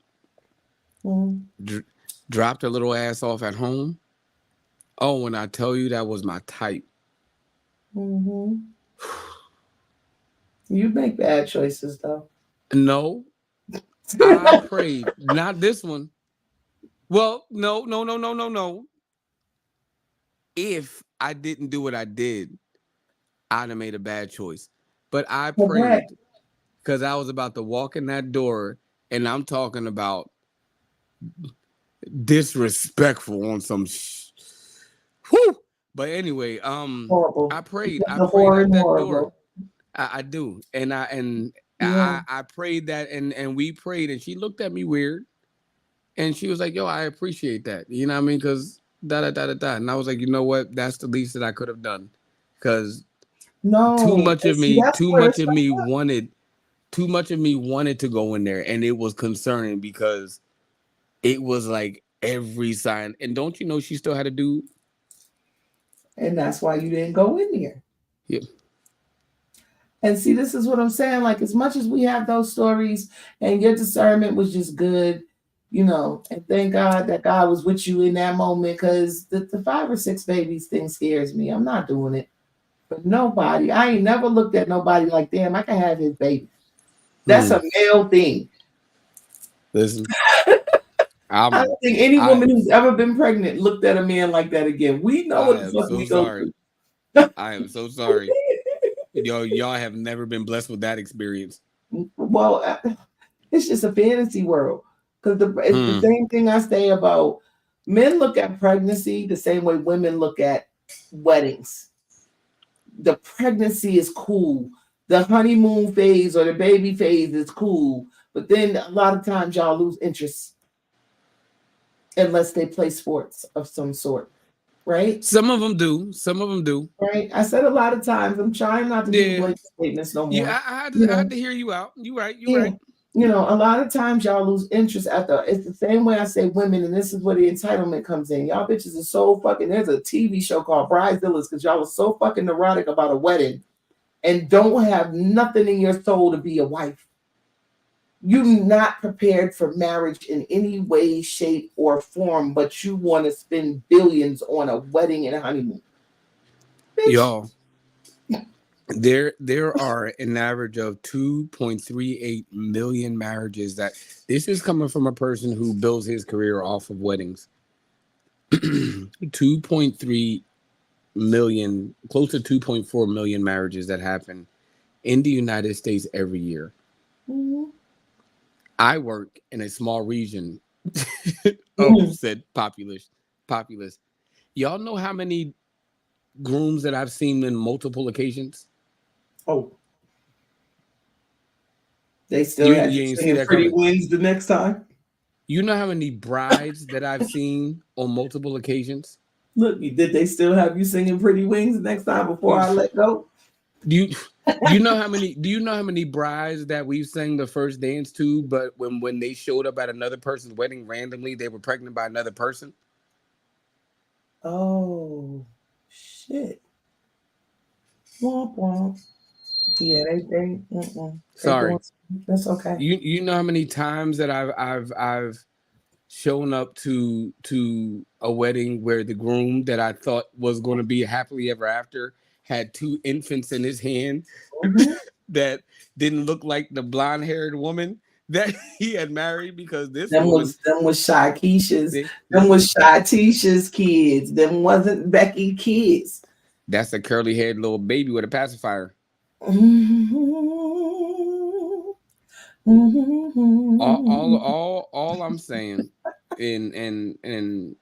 Dropped her little ass off at home. Oh, when I tell you that was my type. You make bad choices though. No, I prayed. Not this one. Well, no. If I didn't do what I did, I'd have made a bad choice. But I prayed because I was about to walk in that door, and I'm talking about disrespectful on some. Whew. But anyway, horrible. I prayed. I prayed horror at that horrible. door. I do, and I prayed that, and we prayed, and she looked at me weird, and she was like, "Yo, I appreciate that." You know what I mean? Because da. And I was like, you know what? That's the least that I could have done, because too much of me wanted to go in there, and it was concerning because it was like every sign. And don't you know she still had a dude? And that's why you didn't go in there. Yep. And see, this is what I'm saying. Like, as much as we have those stories and your discernment was just good, you know, and thank God that God was with you in that moment, because the 5 or 6 babies thing scares me. I'm not doing it. But nobody, I ain't never looked at nobody like, damn, I can have his baby. That's a male thing. Listen. I don't think any woman who's ever been pregnant looked at a man like that again. We know what the fuck we go through. I am so sorry. Y'all have never been blessed with that experience. Well, it's just a fantasy world. Because it's the same thing I say about men look at pregnancy the same way women look at weddings. The pregnancy is cool. The honeymoon phase or the baby phase is cool. But then a lot of times y'all lose interest unless they play sports of some sort, right? Some of them do. Right? I said a lot of times, I'm trying not to do blanket statements no more. Yeah, I had to hear you out. You're right. You know, a lot of times y'all lose interest it's the same way I say women, and this is where the entitlement comes in. Y'all bitches are so fucking, there's a TV show called Bridezillas because y'all are so fucking neurotic about a wedding and don't have nothing in your soul to be a wife. You're not prepared for marriage in any way, shape, or form, but you want to spend billions on a wedding and a honeymoon. Bitch. Y'all, there are an average of 2.38 million marriages. That this is coming from a person who builds his career off of weddings. 2.3 million, close to 2.4 million marriages that happen in the United States every year. I work in a small region of said populace. Y'all know how many grooms that I've seen in multiple occasions? Oh. They still have you singing Pretty Wings the next time? You know how many brides that I've seen on multiple occasions? Look, did they still have you singing Pretty Wings the next time before I let go? Do you know how many brides that we've sang the first dance to, but when they showed up at another person's wedding randomly, they were pregnant by another person? Oh shit. Womp womp. Yeah, they sorry. That's okay. You know how many times that I've shown up to a wedding where the groom that I thought was going to be happily ever after had 2 infants in his hand that didn't look like the blonde-haired woman that he had married, because them was Shy Keisha's, them was Shy Tisha's kids. Them wasn't Becky kids. That's a curly-haired little baby with a pacifier. All I'm saying, and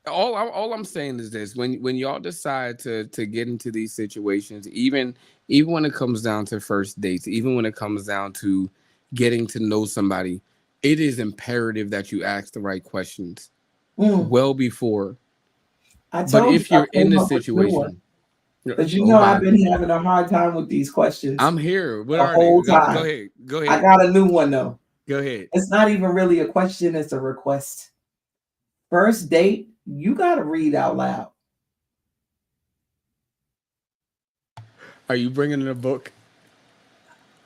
all I'm saying is this: when y'all decide to get into these situations, even when it comes down to first dates, even when it comes down to getting to know somebody, it is imperative that you ask the right questions well before. I But told you if I you're in came the up with a new one. situation, Because you oh know I've God, been having a hard time with these questions I'm here. What the are they? whole Go time. ahead. Go I ahead. got a new one though. Go ahead. It's not even really a question, it's a request. First date, you gotta read out loud. Are you bringing in a book?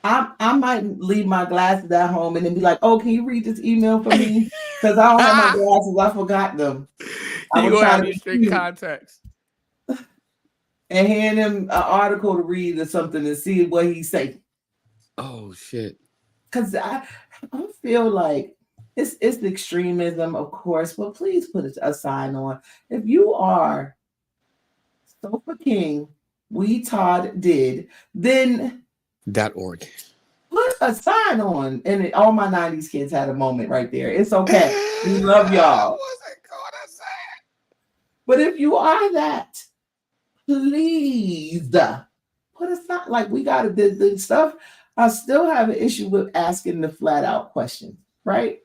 I might leave my glasses at home and then be like, oh, can you read this email for me? Because I don't have my glasses. I forgot them. I You was gonna trying have to your be strict cute contacts. and hand him an article to read or something and see what he say. Oh shit. Because I feel like it's the extremism, of course, but please put a sign on. If you are Sofa King, we Todd did, then .org. put a sign on. And all my 90s kids had a moment right there. It's okay. We love I y'all. wasn't gonna say it. But if you are that, please put a sign. Like we got to the stuff. I still have an issue with asking the flat out questions, right?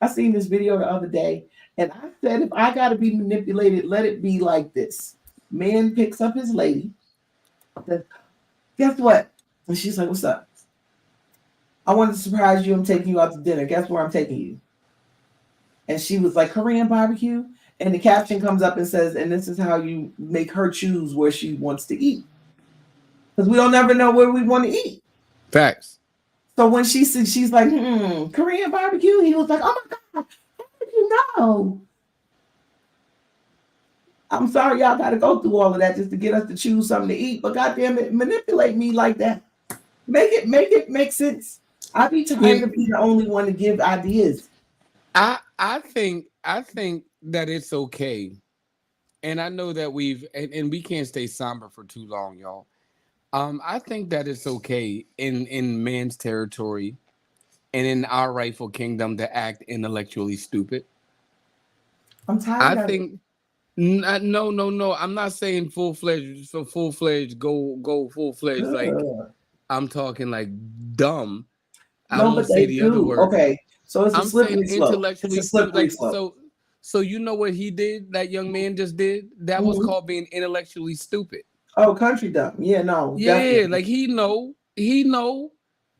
I seen this video the other day, and I said, if I got to be manipulated, let it be like this. Man picks up his lady, says, guess what? And she's like, what's up? I wanted to surprise you. I'm taking you out to dinner. Guess where I'm taking you? And she was like, Korean barbecue. And the caption comes up and says, and this is how you make her choose where she wants to eat. Because we don't ever know where we want to eat. Facts. So when she said, she's like, Korean barbecue. He was like, oh my God, how did you know? I'm sorry y'all got to go through all of that just to get us to choose something to eat. But goddamn it, manipulate me like that. Make it make sense. I be tired of being the only one to give ideas. I think that it's okay, and I know that and we can't stay somber for too long, y'all. I think that it's okay in man's territory and in our rightful kingdom to act intellectually stupid. I'm tired I of it. think no. I'm not saying full fledged. So full fledged, go full fledged. Like Ugh. I'm talking like dumb. I No, won't but say they the other do. word. Okay, so it's a I'm saying slippery slope. It's a intellectually stupid. slippery Like slope. so you know what he did? That young man just did. That was Mhm. called being intellectually stupid. Oh, country dumb. Yeah, no, Yeah, definitely, like he know.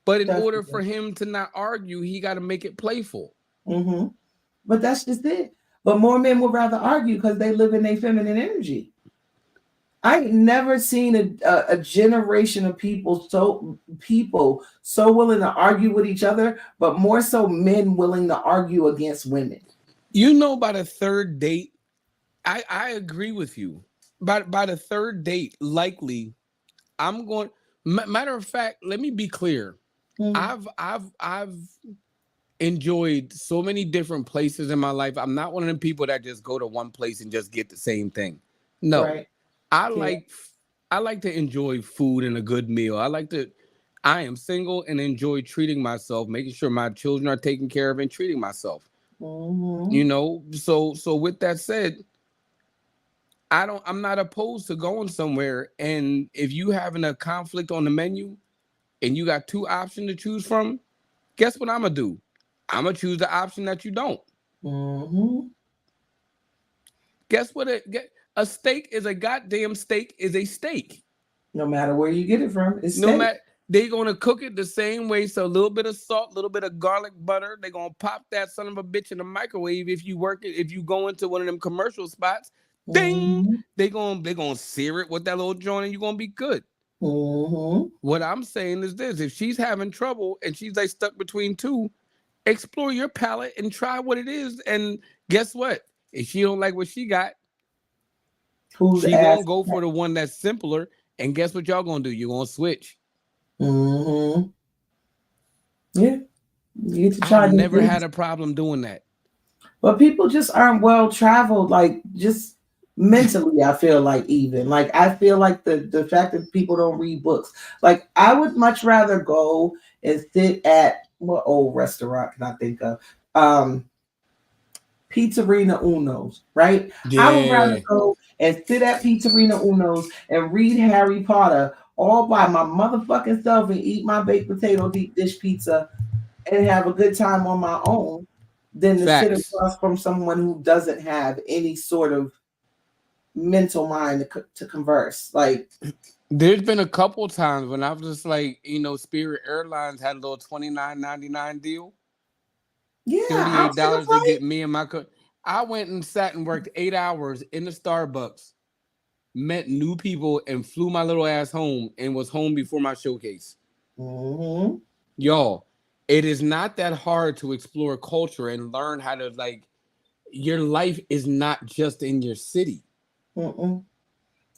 But in order for definitely. him to not argue, he got to make it playful. hmm But that's just it. But more men would rather argue because they live in their feminine energy. I ain't never seen a generation of people so willing to argue with each other, but more so men willing to argue against women. You know, by the third date, I agree with you. By the third date, likely I'm going. Matter of fact, let me be clear. Mm, I've enjoyed so many different places in my life. I'm not one of them people that just go to one place and just get the same thing. No, right. I Yeah. like I like to enjoy food and a good meal. I am single and enjoy treating myself, making sure my children are taken care of and treating myself. hmm You know, so with that said, I'm not opposed to going somewhere, and if you having a conflict on the menu and you got two options to choose from, guess what I'm gonna do? I'm gonna choose the option that you don't. hmm Guess what? A steak is a goddamn steak is a steak. No matter where you get it from, it's No steak. matter they gonna cook it the same way. So a little bit of salt, a little bit of garlic butter. They gonna pop that son of a bitch in the microwave if you work it. If you go into one of them commercial spots, ding, hmm they gonna sear it with that little joint, and you gonna be good. hmm What I'm saying is this: if she's having trouble and she's like stuck between two, explore your palate and try what it is. And guess what? If she don't like what she got, Who's she ass? gonna go for the one that's simpler. And guess what y'all gonna do? You're gonna switch. hmm Yeah, you get to I've try new never had things. a problem doing that. But people just aren't well traveled. Like, just mentally, I feel like even like I feel like the fact that people don't read books. Like I would much rather go and sit at what old restaurant can I think of? Pizzerina Uno's, right? I would rather Yeah, go and sit at Pizzerina Uno's and read Harry Potter all by my motherfucking self and eat my baked potato deep dish pizza and have a good time on my own than to sit facts. across from someone who doesn't have any sort of mental mind to converse. Like, There's been a couple times when I was just like, Spirit Airlines had a little $29.99 deal, yeah, $38 outside of to flight. get me and my I went and sat and worked 8 hours in the Starbucks, met new people, and flew my little ass home and was home before my showcase. Mm-hmm. Y'all, it is not that hard to explore culture and learn how to like. Your life is not just in your city. Mm-mm.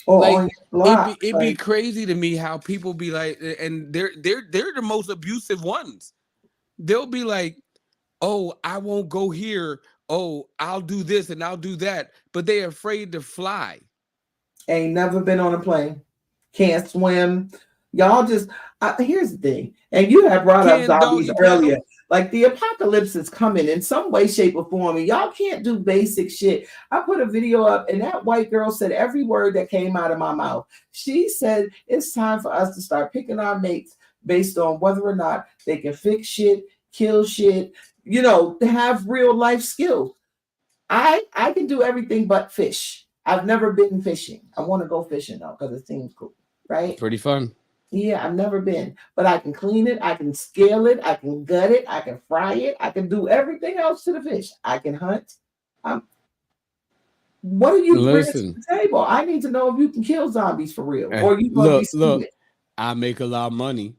Or on Like your block. it be Like, crazy to me how people be like, and they're the most abusive ones. They'll be like, "Oh, I won't go here. Oh, I'll do this and I'll do that," but they're afraid to fly. ain't never been on a plane. Can't swim. Y'all just here's the thing, and you have brought up Can zombies doggy earlier. paddle? Like the apocalypse is coming in some way, shape, or form, and y'all can't do basic shit. I put a video up, and that white girl said every word that came out of my mouth. She said it's time for us to start picking our mates based on whether or not they can fix shit, kill shit, have real life skills. I can do everything but fish. I've never been fishing. I want to go fishing though because it seems cool, right? Pretty fun. Yeah, I've never been, but I can clean it, I can scale it, I can gut it, I can fry it, I can do everything else to the fish. I can hunt. Um, what are you bringing to Listen, the table? I need to know if you can kill zombies for real, or you gonna be look. stupid. I make a lot of money.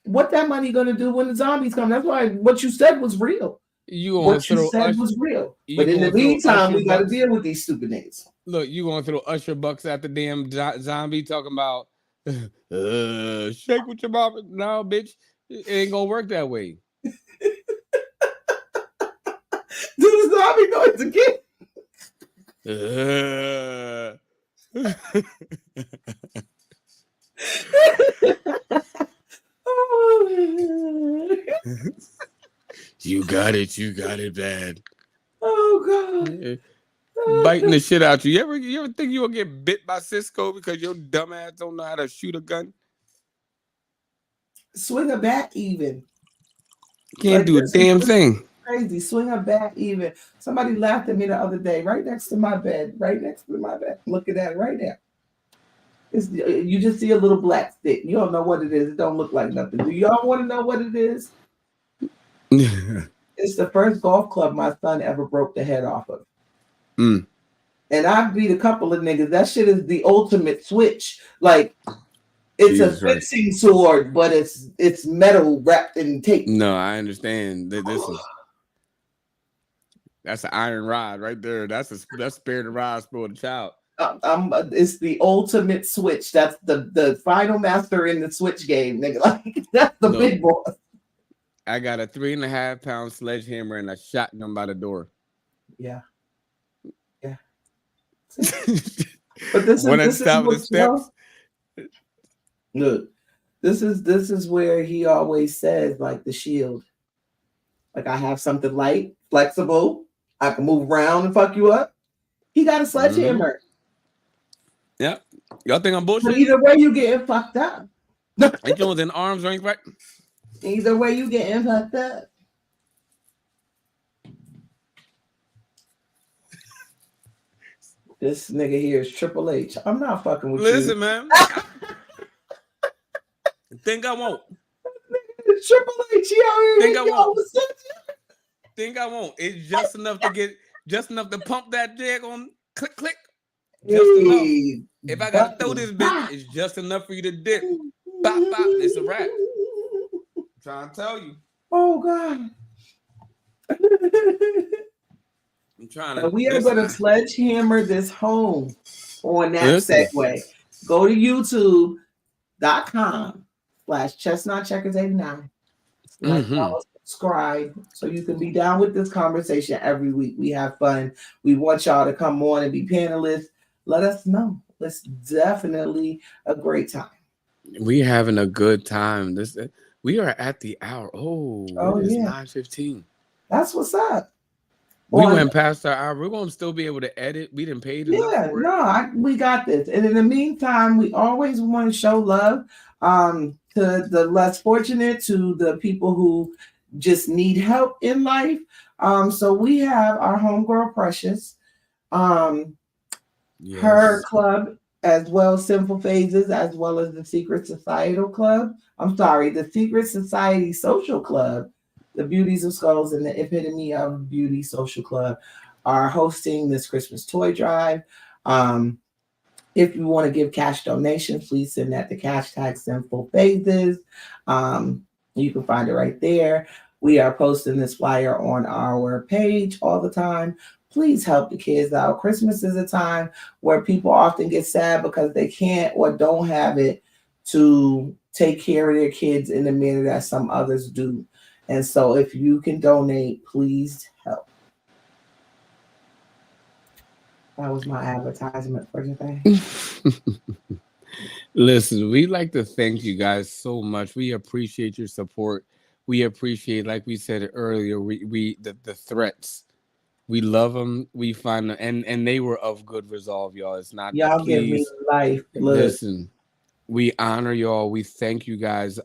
What that money gonna do when the zombies come? That's why what you said was real. You gonna What you throw said Usher? was real. You But in the gonna throw meantime, Usher we got to bucks? deal with these stupid niggas. Look, you gonna throw Usher bucks at the damn zombie talking about shake with your mama? No, bitch, it ain't gonna work that way. Do the zombie noise again? You got it. You got it bad. Oh God. Biting the shit out you. You ever think you gonna get bit by Cisco because your dumb ass don't know how to shoot a gun? Swing a bat even. Can't Like do a this is damn thing. crazy. Swing a bat even. Somebody laughed at me the other day, right next to my bed, right next to my bed. Looking at it right now. You just see a little black stick. You don't know what it is. It don't look like nothing. Do y'all want to know what it is? It's the first golf club my son ever broke the head off of. Mm. And I've beat a couple of niggas. That shit is the ultimate switch. Like it's Jesus a Christ. fencing sword, but it's metal wrapped in tape. No, I understand. Listen, that's an iron rod right there. That's spare the rod, spoil the child. It's the ultimate switch. That's the final master in the switch game, nigga. Like that's the big boss. I got a 3.5 pound sledgehammer and a shotgun by the door. Yeah. But this When I is stop the steps. Look, this is where he always says like the shield. Like I have something light, flexible. I can move around and fuck you up. He got a sledgehammer. Yep. Y'all think I'm bullshit? But either way, you getting fucked up. Ain't you in arms range, right? Either way, you getting fucked up. This nigga here is Triple H. I'm not fucking with you. Listen, man. Think I won't. Triple H, he out here. Think I won't. Think I won't. It's just enough to pump that jag on click. Just enough. If I gotta throw this bitch, it's just enough for you to dip. Bop, bop. It's a wrap. I'm trying to tell you. Oh God. I'm trying to. We are going to sledgehammer this home on that segue. Go to YouTube.com/chestnutcheckers89. subscribe so you can be down with this conversation every week. We have fun. We want y'all to come on and be panelists. Let us know. It's definitely a great time. We having a good time. We are at the hour. Oh, Oh it is yeah, 9:15. that's what's up. We On went past our hour. We're gonna still be able to edit. We didn't pay enough Yeah, for it. no, we got this. And in the meantime, we always want to show love to the less fortunate, to the people who just need help in life. So we have our homegirl Precious, um, her Yes. club, as well as Simple Phases, as well as the Secret Societal Club. I'm sorry, the Secret Society Social Club, the Beauties of Skulls, and the Epitome of Beauty Social Club are hosting this Christmas toy drive. Um, if you want to give cash donations, please send that to hashtag Simple Phases. Um, you can find it right there. We are posting this flyer on our page all the time. Please help the kids out. Christmas is a time where people often get sad because they can't or don't have it to take care of their kids in the manner that some others do. And so if you can donate, please help. That was my advertisement for today. Listen, we like to thank you guys so much. We appreciate your support. We appreciate, like we said earlier, the threats. We love them. We find them, and they were of good resolve, y'all. It's not. Y'all give me Please life. Look, listen. We honor y'all. We thank you guys.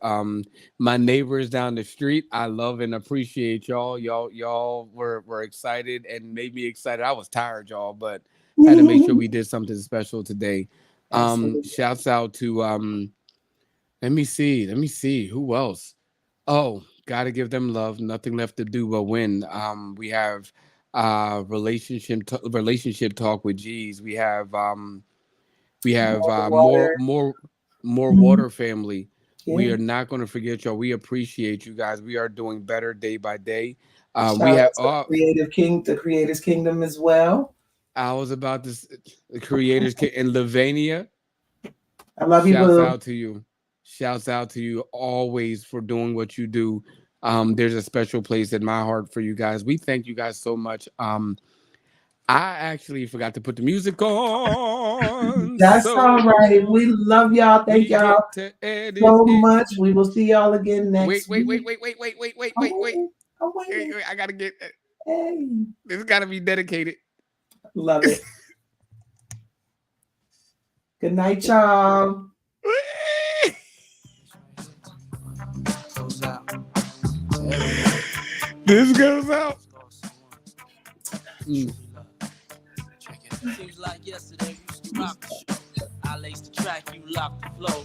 My neighbors down the street, I love and appreciate y'all. Y'all were excited and made me excited. I was tired, y'all, but had to make sure we did something special today. absolutely. Shouts out to let me see who else. Oh, gotta give them love. Nothing left to do but win. We have relationship talk with G's. We have More more water. more Mhm. water family. We Yeah. are not going to forget y'all. We appreciate you guys. We are doing better day by day. We Shout have out to the Creative Kingdom as well. I was about to the creators in Lavania. I love you, Shouts boo. out to you. Shouts out to you always for doing what you do. There's a special place in my heart for you guys. We thank you guys so much. I actually forgot to put the music on, That's all right. so We love y'all. Thank we y'all get to edit so it. much. We will see y'all again Wait, next wait, wait, week. wait, wait, wait, wait, wait, I'm wait, wait. waiting. I'm Hey, waiting. wait, I gotta get Hey. this. Got to be dedicated. Love it. Good night, y'all. This goes out. Mm. Seems like yesterday you used to rock the show. I laced the track, you locked the flow.